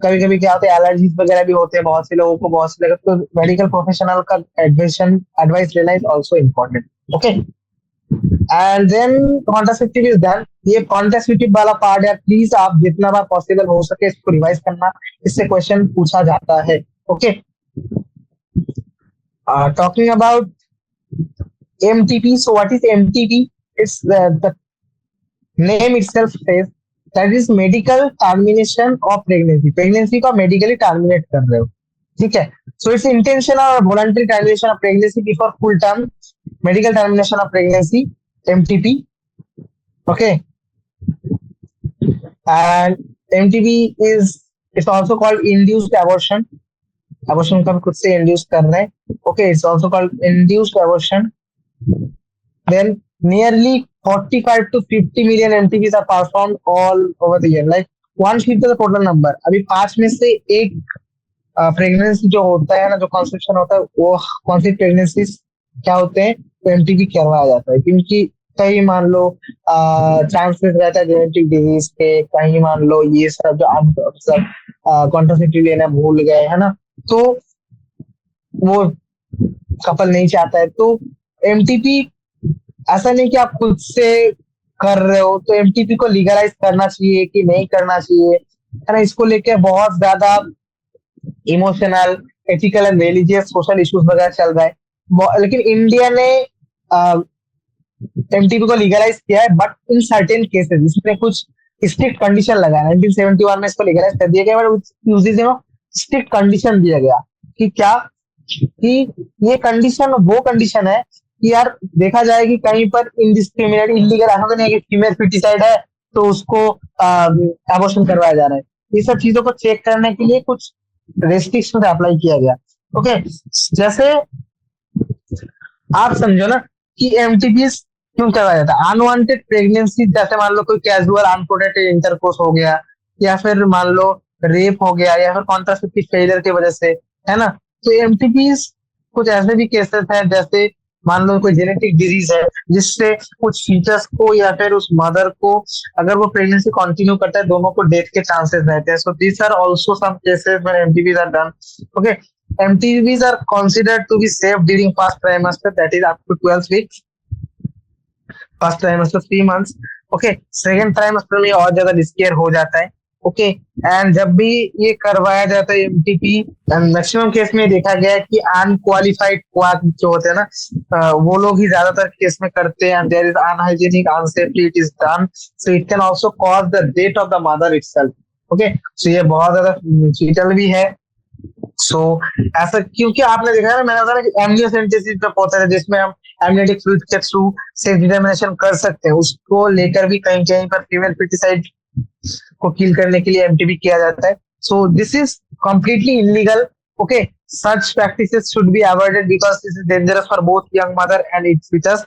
कभी कभी क्या होता है एलर्जीज वगैरह भी होते हैं बहुत से लोगों को, बहुत से लोगों को मेडिकल प्रोफेशनल का एडवाइस लेना is also important. Okay, and then contraceptive is done. ये कॉन्ट्रासेप्टिव वाला पार्ट है, प्लीज आप जितना बार पॉसिबल हो सके इसको रिवाइज करना, इससे क्वेश्चन पूछा जाता है। Okay, talking about MTP, so what is MTP? It's the name itself says that is medical termination of pregnancy. Pregnancy को medically terminate कर रहे हो, ठीक है। So it's intentional or voluntary termination of pregnancy before full term, medical termination of pregnancy, MTP. Okay, and MTP is it's also called induced abortion. Abortion का भी खुद से induce कर रहे हैं। Okay, it's also called induced abortion. Then nearly 45 to 50 million MTPs are performed all over the year. Like 1/5 of the total number. अभी 5 में से एक प्रेगनेंसी जो होता है ना, जो कंसेप्शन होता है, वो कौन सी प्रेगनेंसी क्या होते हैं, तो MTP करवाया जाता है, क्योंकि कहीं मान लो चांसेस रहता है जेनेटिक डिजीज के, कहीं मान लो ये सब जो आप सब कॉन्ट्रासेप्टिव लेना भूल गए, है ना, तो वो कपल नहीं चाहता है। तो MTP ऐसा नहीं कि आप खुद से कर रहे हो, तो MTP को लीगलाइज करना चाहिए कि नहीं करना चाहिए, है ना, इसको लेके बहुत ज्यादा emotional, ethical and religious social issues वगैरह चल रहा है। लेकिन इंडिया ने MTP को लीगलाइज किया है, बट इन सर्टेन केसेस इसमें कुछ स्ट्रिक्ट कंडीशन लगा है। 1971 में इसको लीगलाइज कर दिया गया, बट स्ट्रिक्ट कंडीशन दिया गया कि क्या, कि ये कंडीशन वो कंडीशन है कि यार देखा जाए कि कहीं पर इनडिस्क्रिमिनेट इलीगल ऐसा तो नहीं है कि फीमेल फिटिसाइड है तो उसको एबॉर्शन करवाया जा रहा है। ये सब चीजों को चेक करने के लिए कुछ रेस्ट्रिक्शन अप्लाई किया गया। ओके, जैसे आप समझो ना कि एमटीपीज क्यों करवाया जाता है। अनवांटेड प्रेगनेंसी, जैसे मान लो कोई कैजुअल अनप्रोटेक्टेड इंटरकोर्स हो गया, या फिर मान लो रेप हो गया, या फिर कॉन्ट्रासेप्टिव फेलियर की वजह से, है ना। तो एमटीपीज कुछ ऐसे भी केसेस हैं, जैसे मान लो कोई जेनेटिक डिजीज है जिससे कुछ फीचर्स को या फिर उस मदर को, अगर वो प्रेगनेंसी कंटिन्यू करता है, दोनों को डेथ के चांसेस रहते हैं। So this are also some cases when MTPs are done. Okay, MTVs are considered to be safe during first trimester, that is up to 12 weeks. First trimester 3 months. Okay, second trimester में और ज्यादा riskier हो जाता है। Okay, and जब भी ये करवाया जाता है एमटीपी, मैक्सिमम केस में देखा गया है कि अनक्वालिफाइड जो होते हैं ना, वो लोग ही ज्यादातर केस में करते हैं। There is unhygienic, unsafely it is done, so it can also cause the death of the mother itself. Okay, so ये बहुत ज्यादा फीटल भी है। सो ऐसा क्योंकि आपने देखा है ना, मैंने बताया कि एमनियोसेंटेसिस जो होता है जिसमें हम एमनियोटिक फ्लूइड के थ्रू सेक्स डिटरमिनेशन कर सकते हैं, उसको लेकर भी कहीं कहीं पर फीमेल फिटिसाइड को किल करने के लिए एमटीबी किया जाता है। So this is completely illegal. Okay, such practices should be avoided because this is dangerous for both young mother and its foetus.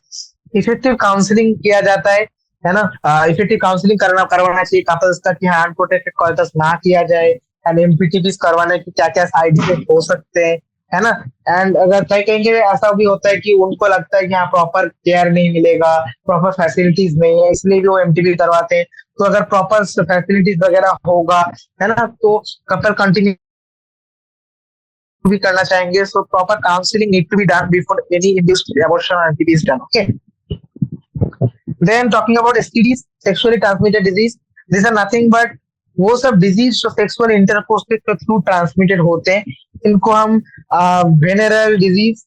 Effective counselling किया जाता है ना। इफेक्टिव काउंसलिंग करवाना चाहिए कपल्स का कि हाँ अनप्रोटेक्टेड कॉइटस ना किया जाए, एंड एमपीटीपीज करवाने के क्या क्या साइड इफेक्ट हो सकते हैं, है ना। एंड अगर कहीं कहीं के ऐसा भी होता है कि उनको लगता है कि यहाँ प्रॉपर केयर नहीं मिलेगा, प्रॉपर फैसिलिटीज नहीं है, इसलिए भी वो एमटीपी करवाते हैं। तो अगर प्रॉपर फैसिलिटीज वगैरह होगा, है ना, तो कपल कंटिन्यू भी करना चाहेंगे। So proper counselling need to be done before any induced abortion और MTP is done. Okay, then talking about STDs, sexually transmitted disease, this are nothing but वो सब डिजीज जो सेक्सुअल इंटरकोर्स के through transmitted होते हैं, इनको हम venereal disease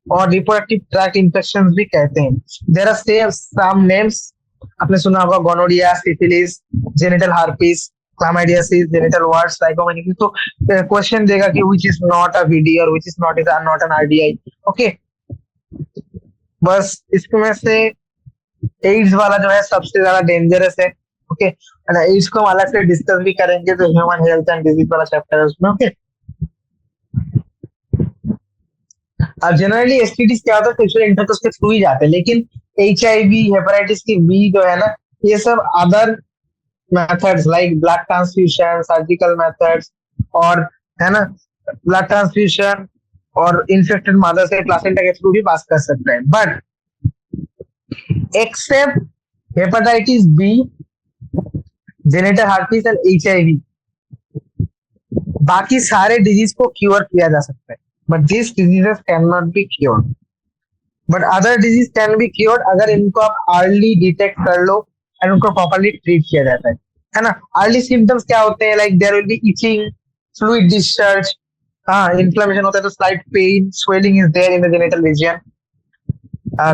और रिप्रोडक्टिव ट्रैक्ट इंफेक्शंस भी कहते हैं। देयर आर सम नेम्स, आपने सुना होगा gonorrhoea, syphilis, genital herpes, chlamydiasis, genital warts, trichomoniasis. तो क्वेश्चन देगा कि which is not a VD और which is not an RDI. Okay, बस इसमें से एड्स वाला जो है सबसे ज्यादा डेंजरस है। ओके, एड्स को हम अलग से डिस्कस भी करेंगे, जो ह्यूमन हेल्थ एंड डिजीज वाला चैप्टर है उसमें। ओके, अब जनरली एसटीडीज क्या होता है, सेक्सुअल इंटरकोर्स के थ्रू ही जाते हैं, लेकिन एचआईवी, हेपेटाइटिस की बी जो है ना, ये सब other methods like blood transfusion, surgical methods, और है ना, ब्लड ट्रांसफ्यूजन और इन्फेक्टेड मदर से प्लासेंटा के थ्रू भी पास कर सकते हैं। But except hepatitis B, genital herpes and HIV, बाकी सारे डिजीज को क्योर किया जा सकता है, but this diseases can not be cured. But other disease can be cured अगर इनको आप अर्ली डिटेक्ट कर लो एंड उनको प्रॉपर्ली ट्रीट किया जाता है ना। अर्ली सिम्टम्स क्या होते हैं, like there will be itching, fluid discharge, हाँ इन्फ्लेमेशन होता है, तो slight pain, swelling is there in the genital region.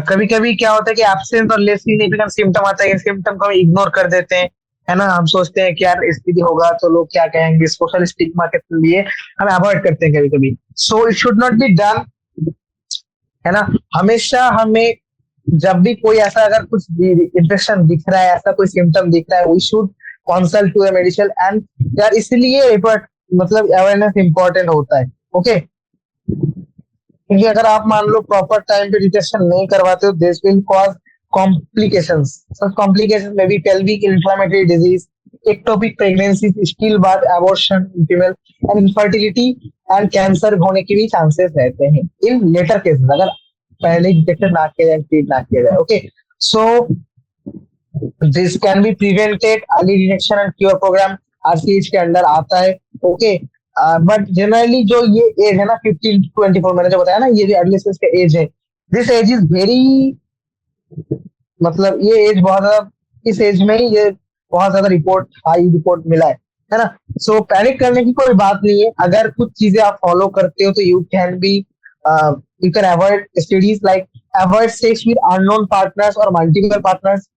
कभी कभी क्या होता है कि एब्सेंट और लेस सिग्निफिकेंट सिम्टम आता है, सिम्टम को हम इग्नोर कर देते हैं, है ना। हम सोचते हैं कि यार एसटीडी होगा तो लोग क्या कहेंगे, सोशल स्टिग्मा के लिए हम अवॉइड करते हैं कभी कभी। So it should not be done, है ना। हमेशा हमें जब भी कोई ऐसा अगर कुछ इन्फेक्शन दिख रहा है, ऐसा कोई सिम्टम दिख रहा है, we should consult to the medical. And यार इसलिए मतलब अवेयरनेस इंपॉर्टेंट होता है। ओके, क्योंकि अगर आप मान लो प्रॉपर टाइम पे डिटेक्शन नहीं करवाते हो, this will cause complications. Such complications में भी pelvic inflammatory disease, ectopic pregnancy, still birth, abortion, female and infertility and cancer होने के भी चांसेस रहते हैं इन लेटर केसेस, अगर पहले डिटेक्शन ना किया जाए, ट्रीट ना किया जाए। Okay, so this can be prevented, early detection and cure programme RCH के अंडर आता है। ओके, बट जनरली जो ये एज है ना 15 to 24, मैंने जो बताया ना, ये जो अर्ली स्टेज का एज है, दिस एज इज वेरी, मतलब ये एज बहुत ज्यादा, इस एज में ही ये बहुत ज्यादा हाई रिपोर्ट मिला है ना। सो पैनिक करने की कोई बात नहीं है, अगर कुछ चीजें आप फॉलो करते हो तो you can avoid STDs, like avoid sex with unknown partners और multiple partners,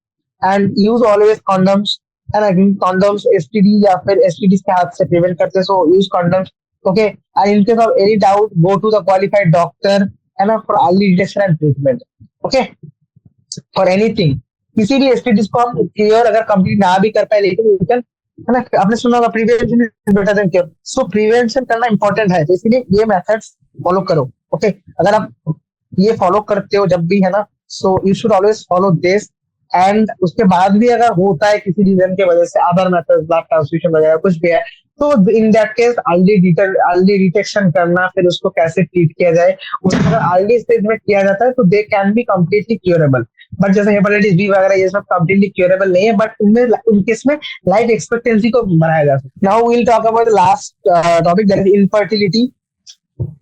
and use always condoms, है ना। कॉन्डम्स एसटीडी या फिर एसटीडीज के हाथ से प्रिवेंट करते हैं, so use condoms. Okay, and in case of any doubt go to the qualified doctor, है ना, for early detection and treatment. Okay, for anything, किसी भी एसटीडीज को हम क्लियर अगर कंप्लीट ना भी कर पाए, लेकिन वी कैन, है ना, आपने सुना होगा prevention is better than cure, so prevention करना इंपॉर्टेंट है, तो इसीलिए ये मेथड्स फॉलो करो। ओके, अगर आप ये फॉलो करते हो जब भी, है ना, so you should always follow this. And उसके बाद भी अगर होता है किसी रीजन की वजह से अदर मेथड्स ब्लड ट्रांसफ्यूजन वगैरह कुछ भी है, तो in that case early detection करना, फिर उसको कैसे ट्रीट किया जाए, उसको अगर अर्ली स्टेज में किया जाता है तो they can be completely curable. But जैसे हेपेटाइटिस बी वगैरह ये सब कम्प्लीटली क्योरेबल नहीं है, बट उनमें उनके इसमें लाइफ एक्सपेक्टेंसी को बढ़ाया जा सकता है। Now we will talk about the last topic, that is infertility.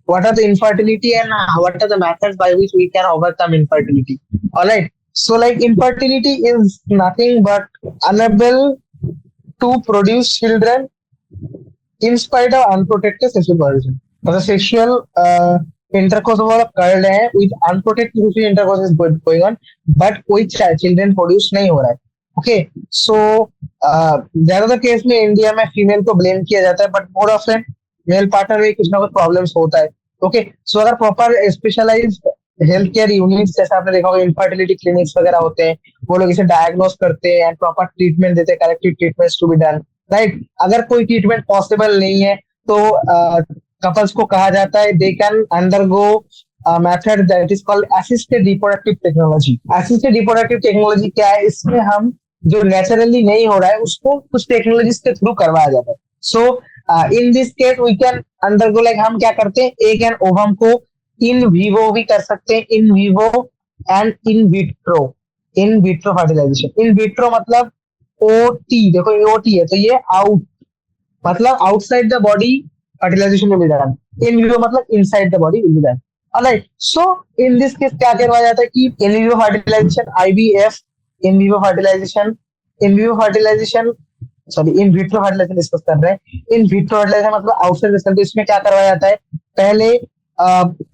What are the infertility and what are the methods by which we can overcome infertility? All right. So, like, infertility is nothing but unable to produce children in spite of unprotected sexual position. मतलब sexual intercourse वो लोग कर रहे हैं, with unprotected sexual intercourse is going on, but कोई children produce नहीं हो रहा है. Okay, so ज्यादातर केस में इंडिया में फीमेल को ब्लेम किया जाता है, but more often male partner में कुछ ना कुछ प्रॉब्लम्स होता है। ओके, सो अगर proper specialise health care units, जैसे आपने देखा होगा इंफर्टिलिटी क्लिनिक्स वगैरह होते हैं, वो लोग इसे डायग्नोस करते हैं एंड प्रॉपर ट्रीटमेंट देते हैं, corrective treatments to be done, right. अगर कोई ट्रीटमेंट पॉसिबल नहीं है तो कपल्स को कहा जाता है they can undergo method that is called assisted reproductive technology. Assisted reproductive technology क्या है? इसमें हम जो नेचुरली नहीं हो रहा है उसको कुछ टेक्नोलॉजीज के थ्रू करवाया जाता है। So in this case we can undergo, like हम क्या करते हैं, एग एंड ओवम को इन वीवो भी कर सकते हैं, in vivo and in vitro. In vitro fertilization, in vitro मतलब ओटी, देखो ये ओटी है तो ये आउट, मतलब outside the body fertilization will be done. In vivo मतलब inside the body will be done. Alright, so in this case क्या करवाया जाता है कि in vivo fertilization, IVF, in vivo fertilization, in vivo fertilization, sorry in vitro fertilization discuss कर रहे हैं। In vitro fertilisation मतलब आउटसाइड रिजल्ट। इसमें क्या करवाया जाता है, पहले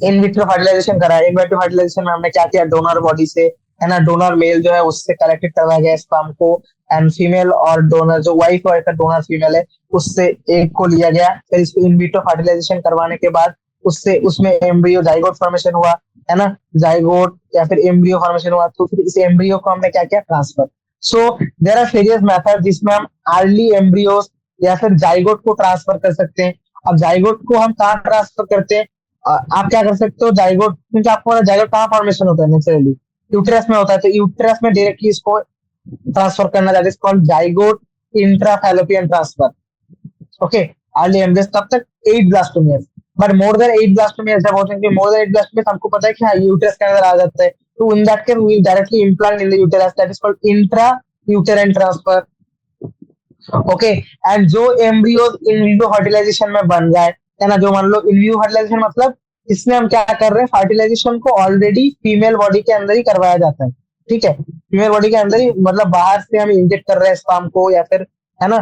इन विट्रो फर्टिलाइजेशन कराया। इन विट्रो फर्टिलाइजेशन में हमने क्या किया, डोनर बॉडी से, है ना, डोनर मेल जो है उससे कलेक्टेड करवाया गया स्पर्म को, एंड फीमेल और डोनर जो वाइफ और डोनर फीमेल है उससे एक को लिया गया। फिर इसको इन विट्रो फर्टिलाइजेशन करवाने के बाद उससे उसमें एम्ब्रियो जाइगोट फॉर्मेशन हुआ, है ना, जाइगोट या फिर एम्ब्रियो फॉर्मेशन हुआ, तो फिर इस एम्ब्रियो को हमने क्या किया, transfer. So there are various method जिसमें हम अर्ली एम्ब्रियोस या फिर जाइगोट को ट्रांसफर कर सकते हैं। अब जाइगोट को हम कहाँ ट्रांसफर करते हैं, आप क्या कर सकते हो, जाइगोट, क्योंकि आपको पता है जाइगोट कहाँ फॉर्मेशन होता है नेचुरली, यूटेरस में होता है, तो यूटेरस में डायरेक्टली इसको ट्रांसफर करना, that is called zygote intrafallopian transfer. Okay, early embryos तब तक 8 blastomeres, but more than 8 blastomeres जब होते हैं, मोर देन 8 ब्लास्टोमियर्स हमको पता है कि हाँ यूटेरस के अंदर आ जाता है, तो in that case we will directly implant in the uterus, that is called intra uterine transfer. Okay, and जो एम्ब्रियो इन विवो फर्टिलाइजेशन में बन जाए, है ना, जो मान लो इन विवो फर्टिलाइजेशन मतलब इसमें हम क्या कर रहे हैं, फर्टिलाइजेशन को ऑलरेडी फीमेल बॉडी के अंदर ही करवाया जाता है, ठीक है, फीमेल बॉडी के अंदर ही, मतलब बाहर से हम इंजेक्ट कर रहे हैं स्पर्म को या फिर, है ना,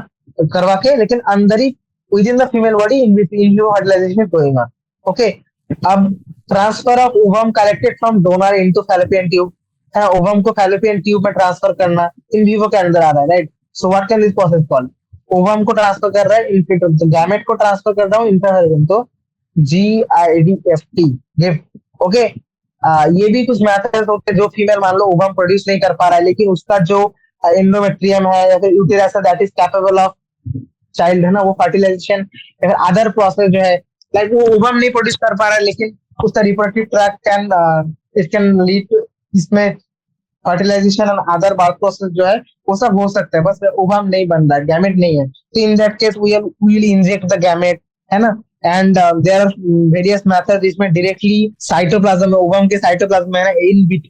करवा के, लेकिन अंदर ही within the female body in vivo fertilization going on. Okay, अब transfer of ovum collected from donor into fallopian tube, है, ओवम को फैलोपियन ट्यूब में ट्रांसफर करना इन विवो के अंदर आ रहा है, right. So what can this process called, ovum को ट्रांसफर कर रहा है इनफिट, तो गैमेट को ट्रांसफर कर रहा हूँ इंट्रासेल्युलर, तो GIDFT, गिफ्ट। ओके, ये भी कुछ मैथड्स होते हैं जो फीमेल मान लो ओवम प्रोड्यूस नहीं कर पा रहा है, लेकिन उसका जो एंडोमेट्रियम है या फिर यूटेरस है that is capable of child, है ना, वो फर्टिलाइजेशन या फिर अदर प्रोसेस जो है, लाइक वो ओवम नहीं प्रोड्यूस कर पा रहा है लेकिन उसका reproductive tract can, it can lead, इसमें fertilization and other birth process जो है वो सब हो सकता है, बस ओवम नहीं बन रहा है, गैमेट नहीं है, तो in that case we will inject the gamete, है ना। And there are various methods इसमें डायरेक्टली साइटोप्लाज्म में, ओवम के साइटोप्लाज्म में, है ना,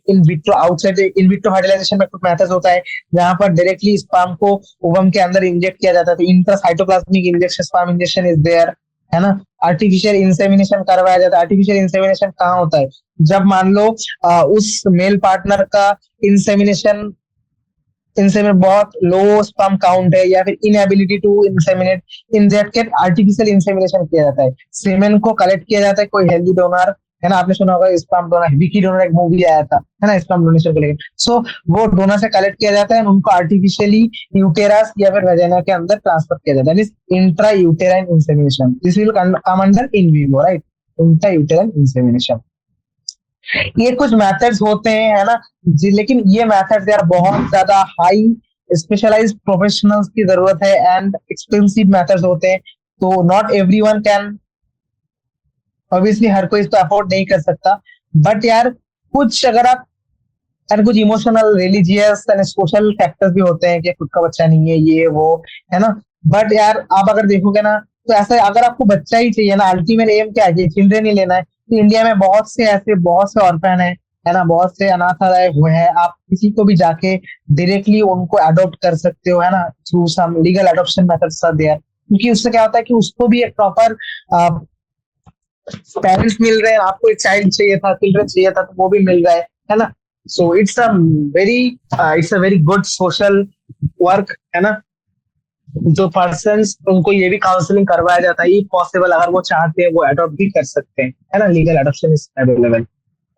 in vitro outside, in vitro fertilisation में कुछ मेथड्स होता है जहां पर डायरेक्टली स्पर्म को ओवम के अंदर इंजेक्ट किया जाता है, तो intra cytoplasmic injection, sperm injection is there, है ना। आर्टिफिशियल इंसेमिनेशन करवाया जाता है। आर्टिफिशियल इंसेमिनेशन कहाँ होता है, जब मान लो उस मेल पार्टनर का इंसेमिनेशन इंसेमिनेट बहुत लो स्पर्म काउंट है या फिर inability to inseminate, in that case artificial insemination किया जाता है, सीमेन को कलेक्ट किया जाता है कोई हेल्दी डोनर, है ना, आपने सुना होगा स्पर्म डोनर, विकी डोनर एक मूवी आया था, है ना, स्पर्म डोनेशन को लेकर। सो वो डोनर से कलेक्ट किया जाता है, उनको आर्टिफिशियली यूटेरस या फिर वेजाइना के अंदर ट्रांसफर किया जाता है, this intra uterine insemination, this will come under in vivo, right, intra uterine insemination. ये कुछ मेथड्स होते हैं, है ना जी, लेकिन ये मेथड्स यार बहुत ज्यादा हाई स्पेशलाइज्ड प्रोफेशनल्स की जरूरत है एंड एक्सपेंसिव मेथड्स होते हैं, तो नॉट एवरीवन कैन, ऑब्वियसली हर कोई इसको अफोर्ड नहीं कर सकता। बट यार कुछ अगर आप, यार कुछ emotional religious and social factors भी होते हैं कि खुद का बच्चा नहीं है ये वो, है ना। बट यार आप अगर देखोगे ना, तो ऐसा अगर आपको बच्चा ही चाहिए ना, अल्टीमेट एम क्या है, चिल्ड्रन ही लेना है, तो इंडिया में बहुत से ऐसे बहुत से ऑर्फन है ना, बहुत से अनाथालय हुए हैं, आप किसी को भी जाके डायरेक्टली उनको अडॉप्ट कर सकते हो, है ना, through some legal adoption methods are there. क्योंकि उससे क्या होता है कि उसको भी एक प्रॉपर पेरेंट्स मिल रहे हैं, आपको एक चाइल्ड चाहिए था, चिल्ड्रन चाहिए था, तो वो भी मिल रहा है ना। So very it's a very good social work, है ना। जो पर्सन्स उनको ये भी काउंसलिंग करवाया जाता है, ये पॉसिबल अगर वो चाहते हैं वो अडॉप्ट भी कर सकते हैं, है ना, legal adoption is available,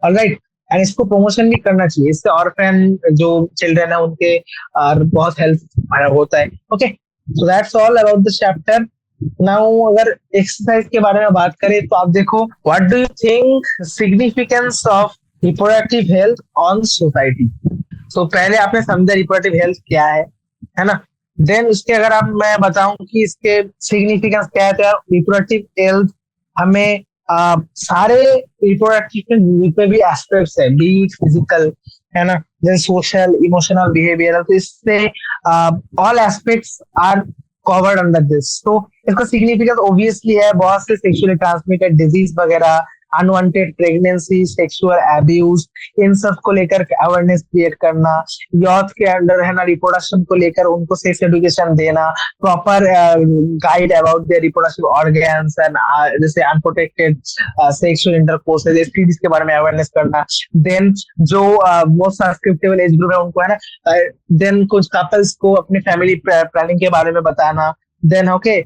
alright. And इसको प्रमोशन भी करना चाहिए, इससे ऑर्फन जो चिल्ड्रन है उनके बहुत हेल्प होता है। Okay, so that's all about the chapter. Now अगर एक्सरसाइज के बारे में बात करें तो आप देखो, what do you think significance of reproductive health on society. तो पहले आपने समझा रिप्रोडक्टिव हेल्थ क्या है ना। देन उसके अगर आप मैं बताऊं कि इसके सिग्निफिकेंस क्या है, तो यार रिप्रोडक्टिव हेल्थ हमें सारे रिप्रोडक्टिव जितने भी एस्पेक्ट्स है, बी फिजिकल, है ना, देन सोशल, इमोशनल, बिहेवियरल, तो इससे all aspects are covered under this. तो इसका सिग्निफिकेंस ऑब्वियसली है, बहुत से सेक्सुअली ट्रांसमिटेड डिजीज वगैरह, अनवांटेड प्रेगनेंसी, सेक्सुअल एब्यूज, इन सब को लेकर अवेयरनेस क्रिएट करना, यूथ के अंडर, है ना, रिप्रोडक्शन को लेकर उनको सेक्स एजुकेशन देना, proper guide about their reproductive organs and जैसे अनप्रोटेक्टेड सेक्सुअल इंटरकोर्स, एसटीडीज के बारे में अवेयरनेस करना। देन जो मोस्ट सस्केप्टेबल एज ग्रुप है उनको, है ना, देन कुछ कपल्स को अपने फैमिली प्लानिंग के बारे में बताना। Then okay,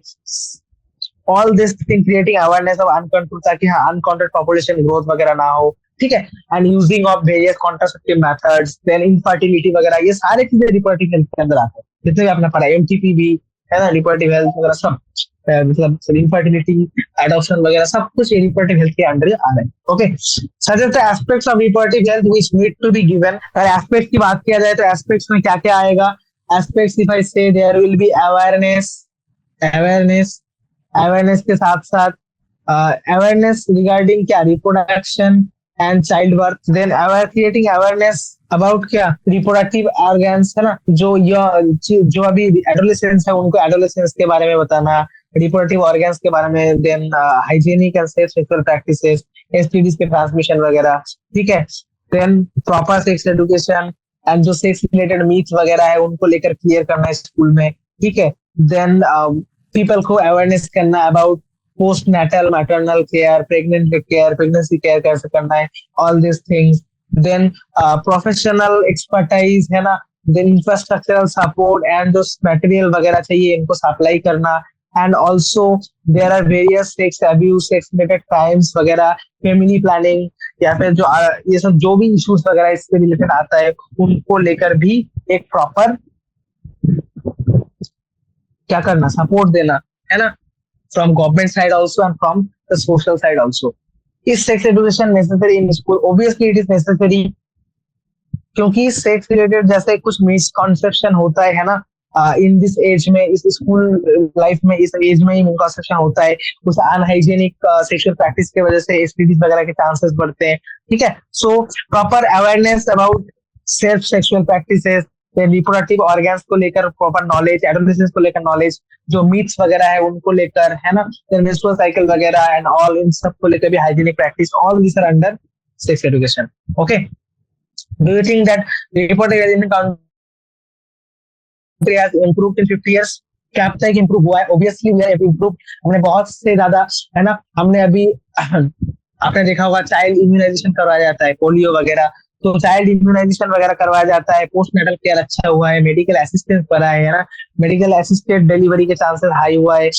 all this thing creating awareness of uncontrol, ताकि हाँ अनकाउंटेड पॉपुलेशन ग्रोथ वगैरह ना हो, ठीक है। And using of various contraceptive methods, then infertility वगैरह, ये सारे चीजें रिप्रोडक्टिव हेल्थ के अंदर आते हैं, जितने भी आपने पढ़ा, एमटीपी भी, है ना, रिप्रोडक्टिव हेल्थ वगैरह सब, मतलब इनफर्टिलिटी, एडॉप्शन वगैरह सब कुछ रिप्रोडक्टिव हेल्थ के अंडर आ रहे हैं। Okay, such is the aspects of reproductive health which need to be given. अगर एस्पेक्ट की बात किया जाए तो एस्पेक्ट्स में क्या क्या आएगा, aspects if I say there will be awareness, awareness awareness के साथ साथ अवेयरनेस रिगार्डिंग क्या, reproduction and child birth, then creating awareness about क्या, रिप्रोडक्टिव ऑर्गन्स, है ना, जो अभी एडोलेसेंस है उनको एडोलेसेंस के बारे में बताना, रिप्रोडक्टिव ऑर्गन्स के बारे में, then hygienic and safe sexual practices, STDs के ट्रांसमिशन वगैरह, ठीक है। Then proper sex education and जो सेक्स रिलेटेड मीथ वगैरह है उनको लेकर क्लियर करना है स्कूल में, ठीक है। देन पीपल को अवेयरनेस करना about post natal maternal care, pregnant care, pregnancy care कैसे करना है, all this things. Then professional expertise, है ना, देन इंफ्रास्ट्रक्चरल सपोर्ट एंड जो मटेरियल वगैरह चाहिए इनको सप्लाई करना। And also there are various sex abuse, sex related crimes वगैरह, फैमिली प्लानिंग, या फिर जो ये सब जो भी इश्यूज वगैरह इससे रिलेटेड आता है उनको लेकर भी एक प्रॉपर क्या करना, सपोर्ट देना, है ना, from government side also and from the social side also. Is sex education necessary in school, obviously it is necessary, क्योंकि सेक्स रिलेटेड जैसे कुछ मिसकॉन्सेप्शन होता है ना, इन दिस एज में, इस स्कूल लाइफ में, इस एज में ही मिसकॉन्सेप्शन होता है, उस अनहाइजीनिक सेक्सुअल प्रैक्टिस की वजह से एसटीडीज वगैरह के चांसेस बढ़ते हैं, ठीक है। So proper awareness about self sexual practices, reproductive organs को लेकर प्रॉपर नॉलेज, एडोलेसेंस को लेकर नॉलेज, जो मीथ्स वगैरह है उनको लेकर, है ना, मेंस्ट्रुअल साइकिल वगैरह एंड ऑल, इन सब को लेकर भी hygienic practice, all this are under sex education. Okay, do you think that reported health in country has improved in 50 years? क्या अब तक इंप्रूव हुआ है? ऑब्वियसली वी हैव इंप्रूव, हमने बहुत से ज्यादा, है ना, हमने अभी आपने देखा होगा चाइल्ड इम्यूनाइजेशन करवाया जाता है, पोलियो वगैरह, तो चाइल्ड इम्यूनाइजेशन वगैरह करवाया जाता है, पोस्ट नेटल केयर अच्छा हुआ है, मेडिकल असिस्टेंस बढ़ा है ना, मेडिकल असिस्टेड डिलीवरी के चांसेस हाई हुआ है,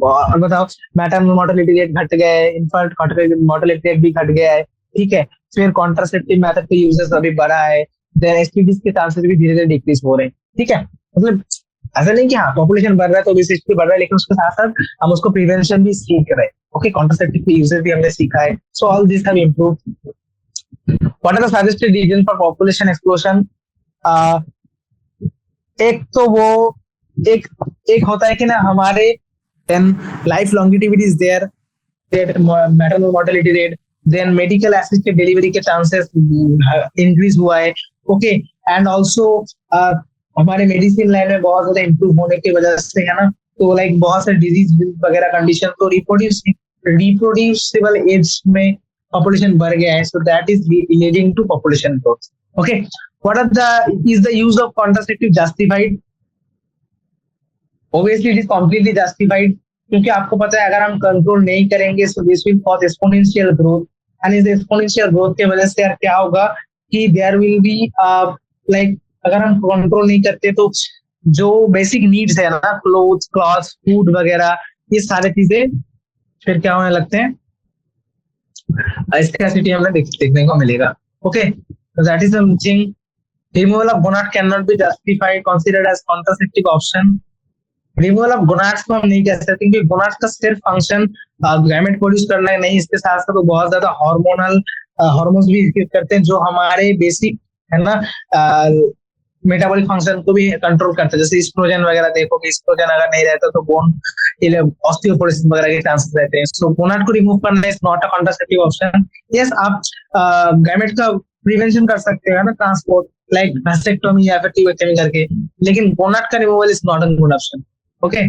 और बताओ मैटरनल मोर्टेलिटी रेट घट गए, इन्फेंट मोर्टेलिटी रेट भी घट गया है, ठीक है। फिर कॉन्ट्रासेप्टिव मेथड के यूजेस अभी बढ़ा है, देन एसटीडीज के चांसेस भी धीरे धीरे डिक्रीज हो रहे हैं, ठीक है। मतलब ऐसा नहीं कि हाँ पॉपुलेशन बढ़ रहा है तो ओबेसिटी बढ़ रहा है, लेकिन उसके साथ साथ हम उसको प्रिवेंशन भी सीख रहे हैं। ओके, कॉन्ट्रासेप्टिव के यूजेस भी हमने सीखा है, so all this have improved What are the suggested reasons for population explosion? एक तो वो एक एक होता है कि ना हमारे then life longevity is there, that maternal mortality rate, then medical assisted delivery के chances increase हुआ है, okay, and also हमारे मेडिसिन लाइन में बहुत ज्यादा इम्प्रूव होने की वजह से है ना, तो लाइक बहुत सारे डिजीज वगैरह कंडीशन, तो रिप्रोड्यूसिबल एज में पॉपुलेशन बढ़ गया है, so that is leading to population growth. Okay, what are the is the use of contraceptive justified? Obviously it is completely justified, क्योंकि आपको पता है अगर हम कंट्रोल नहीं करेंगे so this will cause exponential growth, and इस एक्सपोनेंशियल ग्रोथ की वजह से यार क्या होगा कि देयर विल बी लाइक अगर हम कंट्रोल नहीं करते तो जो बेसिक नीड्स है ना, क्लोथ, क्लॉथ, फूड वगैरह, ये सारी चीजें फिर क्या होने लगते हैं, स्कैर्सिटी हमें देखने को मिलेगा. Okay, that is something. Removal of gonad can not be justified considered as contraceptive option. Removal of gonads को हम नहीं कह सकते, क्योंकि गोनाड्स का सिर्फ फंक्शन गैमेट प्रोड्यूस करना है नहीं, इसके साथ साथ बहुत ज्यादा हार्मोनल हार्मोन्स भी करते हैं जो हमारे बेसिक है ना मेटाबॉलिक फंक्शन को भी कंट्रोल करता है. जैसे एस्ट्रोजन वगैरह देखो कि एस्ट्रोजन अगर नहीं रहता तो बोन ऑस्टियोपोरोसिस वगैरह के चांसेस रहते हैं. सो गोनाड को रिमूव करना is not a contraceptive option. Yes, आप गैमेट का प्रिवेंशन कर सकते हैं ना, ट्रांसपोर्ट लाइक वेस्टेक्टोमी या फिर ट्यूबेक्टोमी करके, लेकिन गोनाड का removal is not a good option. Okay,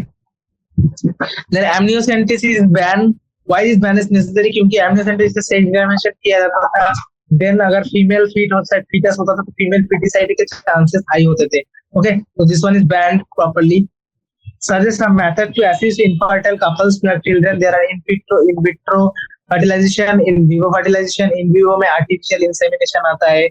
then amniocentesis is ban. Why is ban is necessary? क्योंकि एमनियोसेंटेसिस से एग्जामिनेशन किया जाता था, देन अगर फीमेल फीटस होता था तो फीमेल फीटिसाइड के चांसेस हाई होते थे. ओके, तो this one is band properly. Suggest a method to assist infertile couples to have children. There are in vitro fertilization, in vivo fertilization. In vivo में artificial insemination आता है,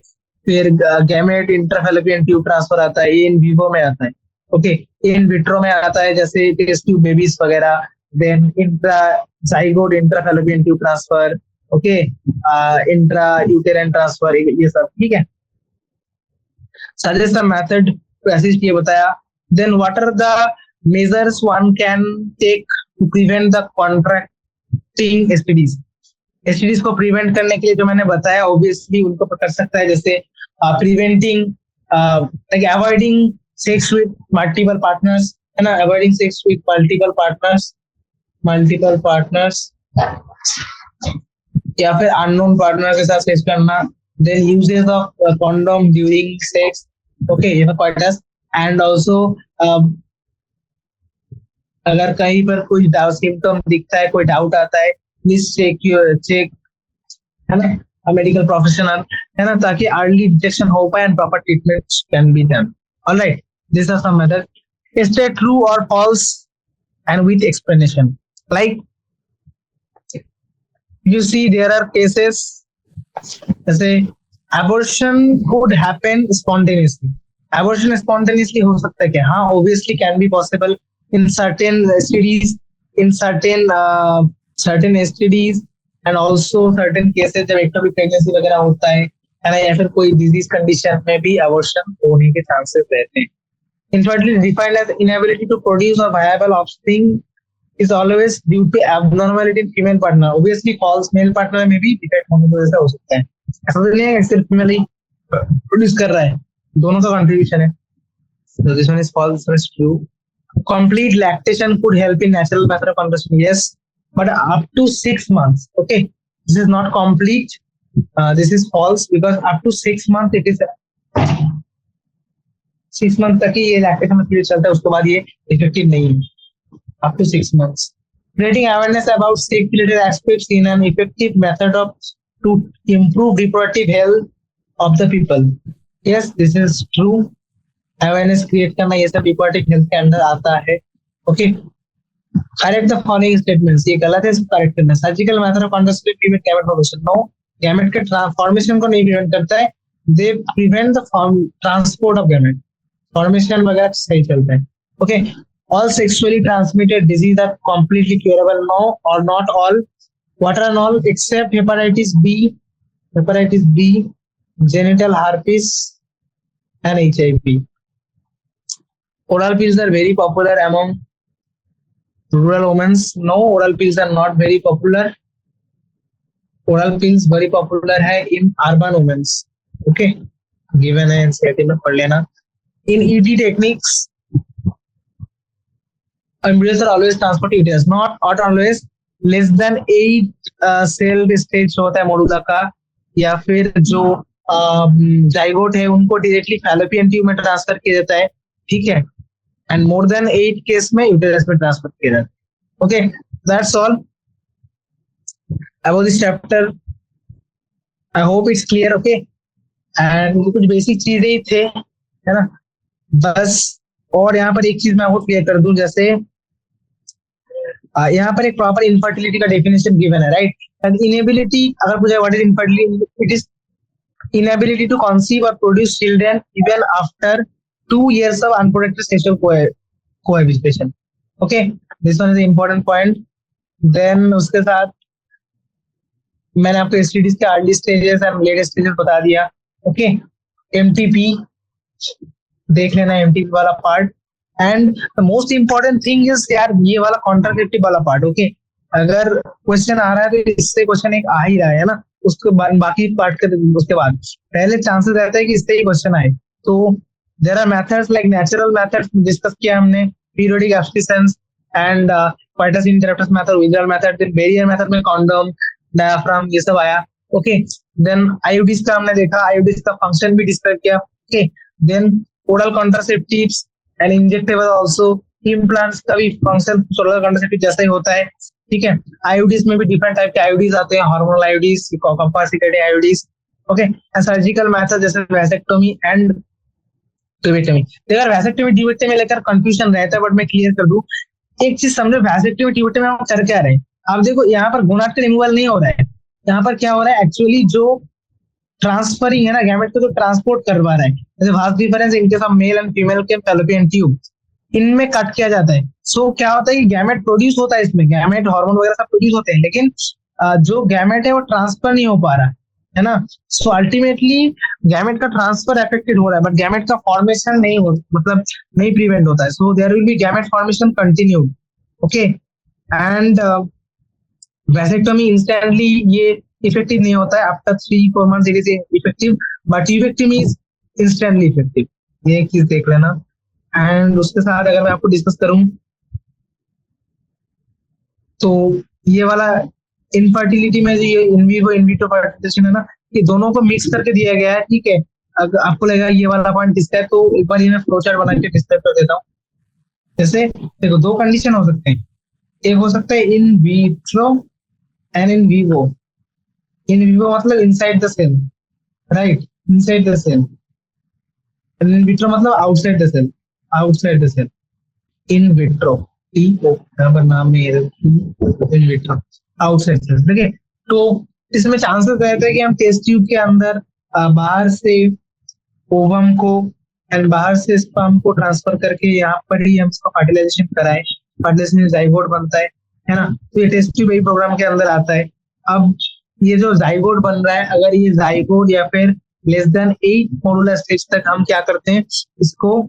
फिर gamete इंट्राफैलोपियन tube transfer आता है, ये in Vivo में आता है. ओके, इन विट्रो में आता है जैसे टेस्ट ट्यूब बेबीज वगैरह, then intra zygote intrafallopian tube transfer, okay, intra uterine transfer, ये सब ठीक है. Suggest a method to assist, ये बताया. Then what are the measures one can take to prevent the contracting STDs? STDs को prevent करने के लिए जो मैंने बताया ऑब्वियसली उनको कर सकता है, जैसे preventing like avoiding sex with multiple partners, है ना, avoiding sex with multiple partners या फिर अननोन पार्टनर के साथ सेक्स करना. Then uses of condom during sex, okay, ये सब पार्टनर्स. एंड ऑल्सो अगर कहीं पर कोई सिम्टम दिखता है, कोई डाउट आता है, प्लीज चेक है ना मेडिकल प्रोफेशनल, है ना, ताकि अर्ली डिटेक्शन हो पाए and proper treatment can be done. Alright, this are some method. State true और false and with explanation. Like you see there are cases जैसे abortion could happen spontaneously. Abortion spontaneously हो सकता है क्या? हाँ, obviously can be possible in certain STDs, in certain STDs and also certain cases जब ectopic pregnancy वगैरह होता है ना, या फिर कोई disease condition में भी abortion होने के chances रहते हैं. Infertility defined as inability to produce a viable offspring is always due to abnormality in female partner. Obviously false male partner में भी defect होने की वजह से हो सकता है. ऐसा तो नहीं है सिर्फ फीमेल ही प्रोड्यूस कर रहा है, दोनों का कंट्रीब्यूशन है. So this one is false, this one is true. Complete lactation could help in natural method of contraception. Yes, but up to 6 months. Okay, this is not complete. This is false because up to 6 months it is 6 months तक ही ये lactation में period चलता है, उसके बाद ये effective नहीं है. Up to 6 months. Creating awareness about sex-related aspects in an effective method of to improve reproductive health of the people. Yes, this is true. Awareness create करना ये सब रिप्रोडक्टिव हेल्थ के अंदर आता है. Okay, correct the following statements. ये गलत है, इसको करेक्ट करना. Surgical method of contraceptive prevent gamete formation. No, gamete के फॉर्मेशन को नहीं प्रिवेंट करता है, they prevent the transport of gamete. Formation वगैरह सही चलता है. Okay, all sexually transmitted disease are completely curable. No और not all. What are all except hepatitis B, genital herpes and HIV. Oral pills are very popular among rural women. No, oral pills are not very popular. Oral pills very popular है in urban womens. Okay, given है NCERT में, पढ़ लेना. In ED techniques embryos are always transferred to uterus, not always. Less than 8 cell stage होता है मोडुला का, या फिर जो जाइगोट है उनको डायरेक्टली फैलोपियन ट्यूब में ट्रांसफर किया जाता है. ठीक है. एंड मोर देन 8 केस में यूटेरस में ट्रांसफर किया जाता है. Okay, that's all about this chapter. I hope it's clear. Okay, and कुछ बेसिक चीजें ही थे, है ना, बस. और यहाँ पर एक चीज मैं और क्लियर कर दूं, जैसे यहाँ पर एक प्रॉपर इनफर्टिलिटी का डेफिनेशन गिवन है, राइट. एंड इनेबिलिटी, अगर पूछा what is infertility, it is inability to conceive or produce children even after 2 years of unprotected sexual cohabitation. Okay, this one is an important point. Then उसके साथ मैंने आपको STDs के early stages and let stages बता दिया. Okay, MTP देख लेना, MTP वाला part. And the most important thing is यार ये वाला कॉन्ट्रासेप्टिव वाला पार्ट. ओके, अगर क्वेश्चन आ रहा है तो इससे क्वेश्चन एक आ ही रहा है ना, उसके बाद बाकी पार्ट के उसके बाद पहले चांसेस रहता है कि इससे ही क्वेश्चन आए. तो there are methods like natural methods discuss किया हमने, periodic abstinence and coitus interruptus method, visual method, then barrier method में कॉन्डोम, डायफ्राम, ये सब आया. ओके, देन आईयूडीज का हमने देखा, आईयूडीज का फंक्शन भी डिस्कस किया. Okay, then oral contraceptives and injectable also, implants का भी फंक्शन ओरल कॉन्ट्रासेप्टिव जैसा ही होता है. ठीक है. आईयूडीज में भी डिफरेंट टाइप के आईयूडीज आते हैं, हार्मोनल आईयूडीज, कंपासिटेड IUDs. Okay, and surgical method जैसे वैसेक्टोमी एंड ट्यूबेक्टोमी. अगर वैसेक्टोमी ट्यूबेक्टोमी लेकर कंफ्यूजन रहता है, बट मैं क्लियर कर दूं, एक चीज समझो, वैसेक्टोमी ट्यूबेक्टोमी हम कर क्या रहे हैं. आप देखो यहाँ पर गोनाड का रिमूवल नहीं हो रहा है, यहाँ पर क्या हो रहा है एक्चुअली, जो ट्रांसफरिंग है ना गैमेट को, जो ट्रांसपोर्ट करवा रहा है, जैसे vast difference in case of male and female के फैलोपियन ट्यूब, इनमें कट किया जाता है. सो क्या होता है कि गैमेट प्रोड्यूस होता है, इसमें गैमेट हार्मोन वगैरह सब प्रोड्यूस होते हैं, लेकिन जो गैमेट है वो ट्रांसफर नहीं हो पा रहा है ना. सो अल्टीमेटली गैमेट का ट्रांसफर अफेक्टेड हो रहा है, बट गैमेट का फॉर्मेशन नहीं हो, मतलब नहीं प्रिवेंट होता है. So there will be gamete formation continued. Okay, and vasectomy instantly ये इफेक्टिव नहीं होता है, after 3-4 months it is effective, but tubectomy is instantly effective. ये एक चीज देख लेना. एंड उसके साथ अगर मैं आपको डिस्कस करूं तो ये वाला इनफर्टिलिटी में जो ये in vivo in vitro fertilisation है ना, ये दोनों को मिक्स करके दिया गया है. ठीक है, अगर आपको लगेगा ये वाला पॉइंट किसका है, तो एक बार ये मैं फ्लो चार्ट बना के डिस्क्राइब कर देता हूँ. जैसे देखो, दो कंडीशन हो सकते हैं. एक हो सकता है in vitro and in vivo. In vivo मतलब inside the cell, right, inside the cell. And in vitro मतलब outside the cell, outside the cell. In vitro, नाम में इन विट्रो, आउटसाइड सेल. ठीक है, तो इसमें चांसेस रहते हैं कि हम टेस्ट ट्यूब के अंदर बाहर से ओवम को एंड बाहर से स्पर्म को ट्रांसफर करके यहाँ पर ही हम इसको फर्टिलाइजेशन कराएं. फर्टिलाइजेशन जाइगोट बनता है ना. तो ये टेस्ट ट्यूब यही प्रोग्राम के अंदर आता है. अब ये जो जाइगोट बन रहा है, अगर ये जाइगोट या फिर लेस देन 8 मोडुलर स्टेज तक हम क्या करते हैं, इसको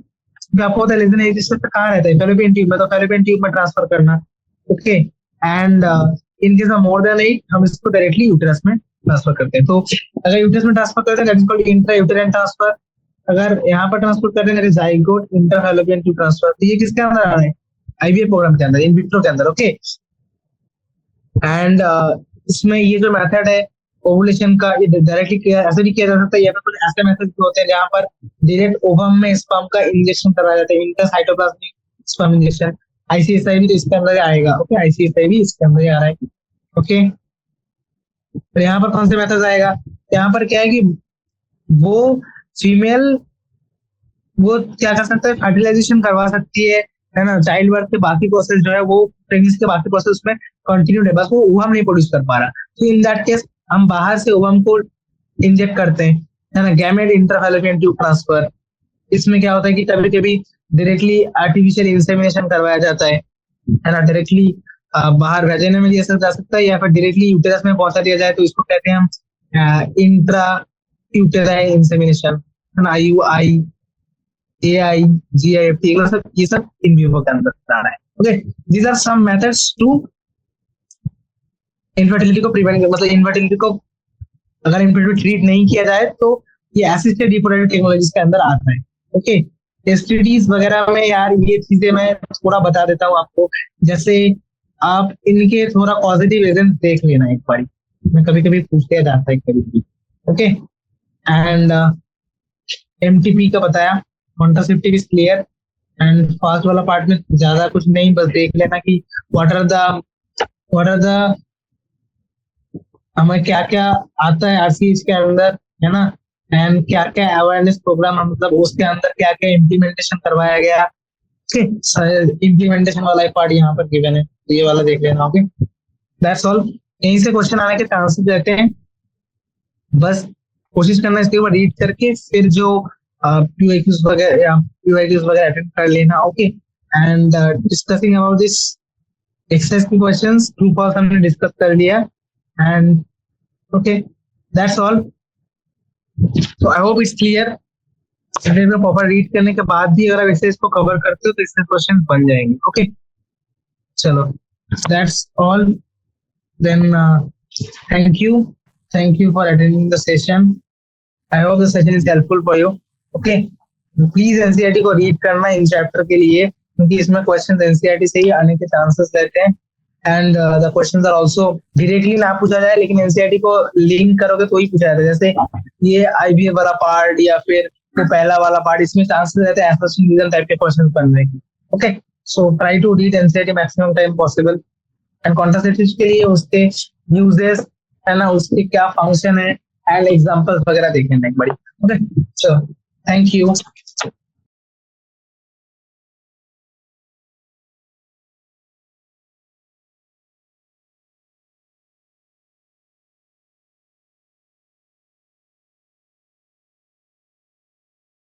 आपको पता है लेस देन 8 स्टेज तक कहाँ रहता है, फैलोपियन ट्यूब में. तो फैलोपियन ट्यूब में ट्रांसफर करना. Okay, and in case of more than 8 हम इसको डायरेक्टली यूटेरस में ट्रांसफर करते हैं. तो अगर यूटेरस में ट्रांसफर करते हैं that is called intra uterine transfer. अगर यहाँ पर ट्रांसफर करते हैं zygote intra fallopian tube transfer. तो ये किसके अंदर आ रहा है, आईवीएफ प्रोग्राम के अंदर, इन विट्रो के अंदर. ओके, एंड इसमें ये जो मेथड है ओवुलेशन का, ये डायरेक्टली ऐसे भी किया जा सकता है, या फिर कुछ ऐसे मेथड होते हैं जहाँ पर डायरेक्ट ओवम में स्पर्म का इंजेक्शन करवाया जाता है, इंट्रासाइटोप्लाज्मिक स्पर्म इंजेक्शन. आईसीएसआई भी तो इसके अंदर आएगा. ओके, आईसीएसआई भी इसके अंदर आ रहा है. ओके, तो यहाँ पर कौन से मेथड आएगा, यहाँ पर क्या है कि वो फीमेल वो क्या कर सकता है, फर्टिलाइजेशन करवा सकती है ना. चाइल्ड बर्थ के बाकी प्रोसेस जो है वो प्रेगनेंसी के बाकी प्रोसेस उसमें कंटिन्यूड है, बस वो ओवम नहीं प्रोड्यूस कर पा रहा. तो इन दैट केस हम बाहर से ओवम को इंजेक्ट करते हैं, है ना, गैमेट इंट्राफैलोपियन ट्यूब ट्रांसफर. इसमें क्या होता है कि कभी कभी डायरेक्टली आर्टिफिशियल इंसेमिनेशन करवाया जाता है ना, डायरेक्टली बाहर वेजिना में दिया जा सकता है, या फिर डायरेक्टली यूटेरस में पहुंचा दिया जाए, तो इसको कहते हैं हम इंट्रा यूटेराइन इंसेमिनेशन, है ना. IUI, AI, GIFT, ये सब इन विवो के अंदर आ रहा है. Okay, these are some methods to infertility को प्रिवेंट, मतलब इनफर्टिलिटी को अगर इनफर्टिलिटी ट्रीट नहीं किया जाए तो ये असिस्टेड रिप्रोडक्टिव टेक्नोलॉजीज के अंदर आता है। ओके, एसटीडीज वगैरह में यार ये चीजें मैं थोड़ा बता देता हूँ आपको। जैसे आप इनके थोड़ा पॉजिटिव एजेंट देख लेना एक बारी, मैं कभी कभी पूछ लिया जाता है कभी कभी। ओके, एंड एमटीपी का बताया, contraceptive is clear. And fast वाला पार्ट में ज्यादा कुछ नहीं, बस देख लेना कि व्हाट आर द हमें क्या क्या आता है आरसीएच के अंदर, है ना, एंड क्या क्या अवेयरनेस प्रोग्राम, मतलब उसके अंदर क्या क्या इम्प्लीमेंटेशन करवाया गया। इम्प्लीमेंटेशन वाला एक पार्ट यहाँ पर गिवन है, तो ये वाला देख लेना। Okay, that's all. यहीं से क्वेश्चन आने के चांसेस रहते हैं, बस कोशिश करना इसके ऊपर रीड करके फिर जो पीवाईक्यूज वगैरह अटेंड कर लेना। Okay, and discussing about this exercise की क्वेश्चंस, ट्रू फॉल्स हमने डिस्कस कर लिया। And okay, that's all. तो I hope it's clear. Proper read करने के बाद भी अगर आप एक्सरसाइज को कवर करते हो तो इससे क्वेश्चन बन जाएंगे। ओके, चलो, that's all then. Thank you for attending the session. I hope the session is helpful for you. Okay, please NCERT को रीड करना इन चैप्टर के लिए, क्योंकि इसमें क्वेश्चन एनसीईआरटी से ही आने के चांसेस रहते हैं। And the questions are also directly ना पूछा जाए, लेकिन एनसीईआरटी को लिंक करोगे तो ही पूछा जाता है। जैसे ये आईबीए वाला पार्ट या फिर वो पहला वाला पार्ट, इसमें चांसेस रहते हैं एसोसिएशन टाइप के क्वेश्चन बनने के। Okay, so try to read NCERT maximum time possible. And contraceptive के लिए उसके यूजेस, है ना, उसके क्या फंक्शन है, एंड एग्जांपल्स वगैरह देखेंगे एक बारी। ओके, चलो, थैंक यू।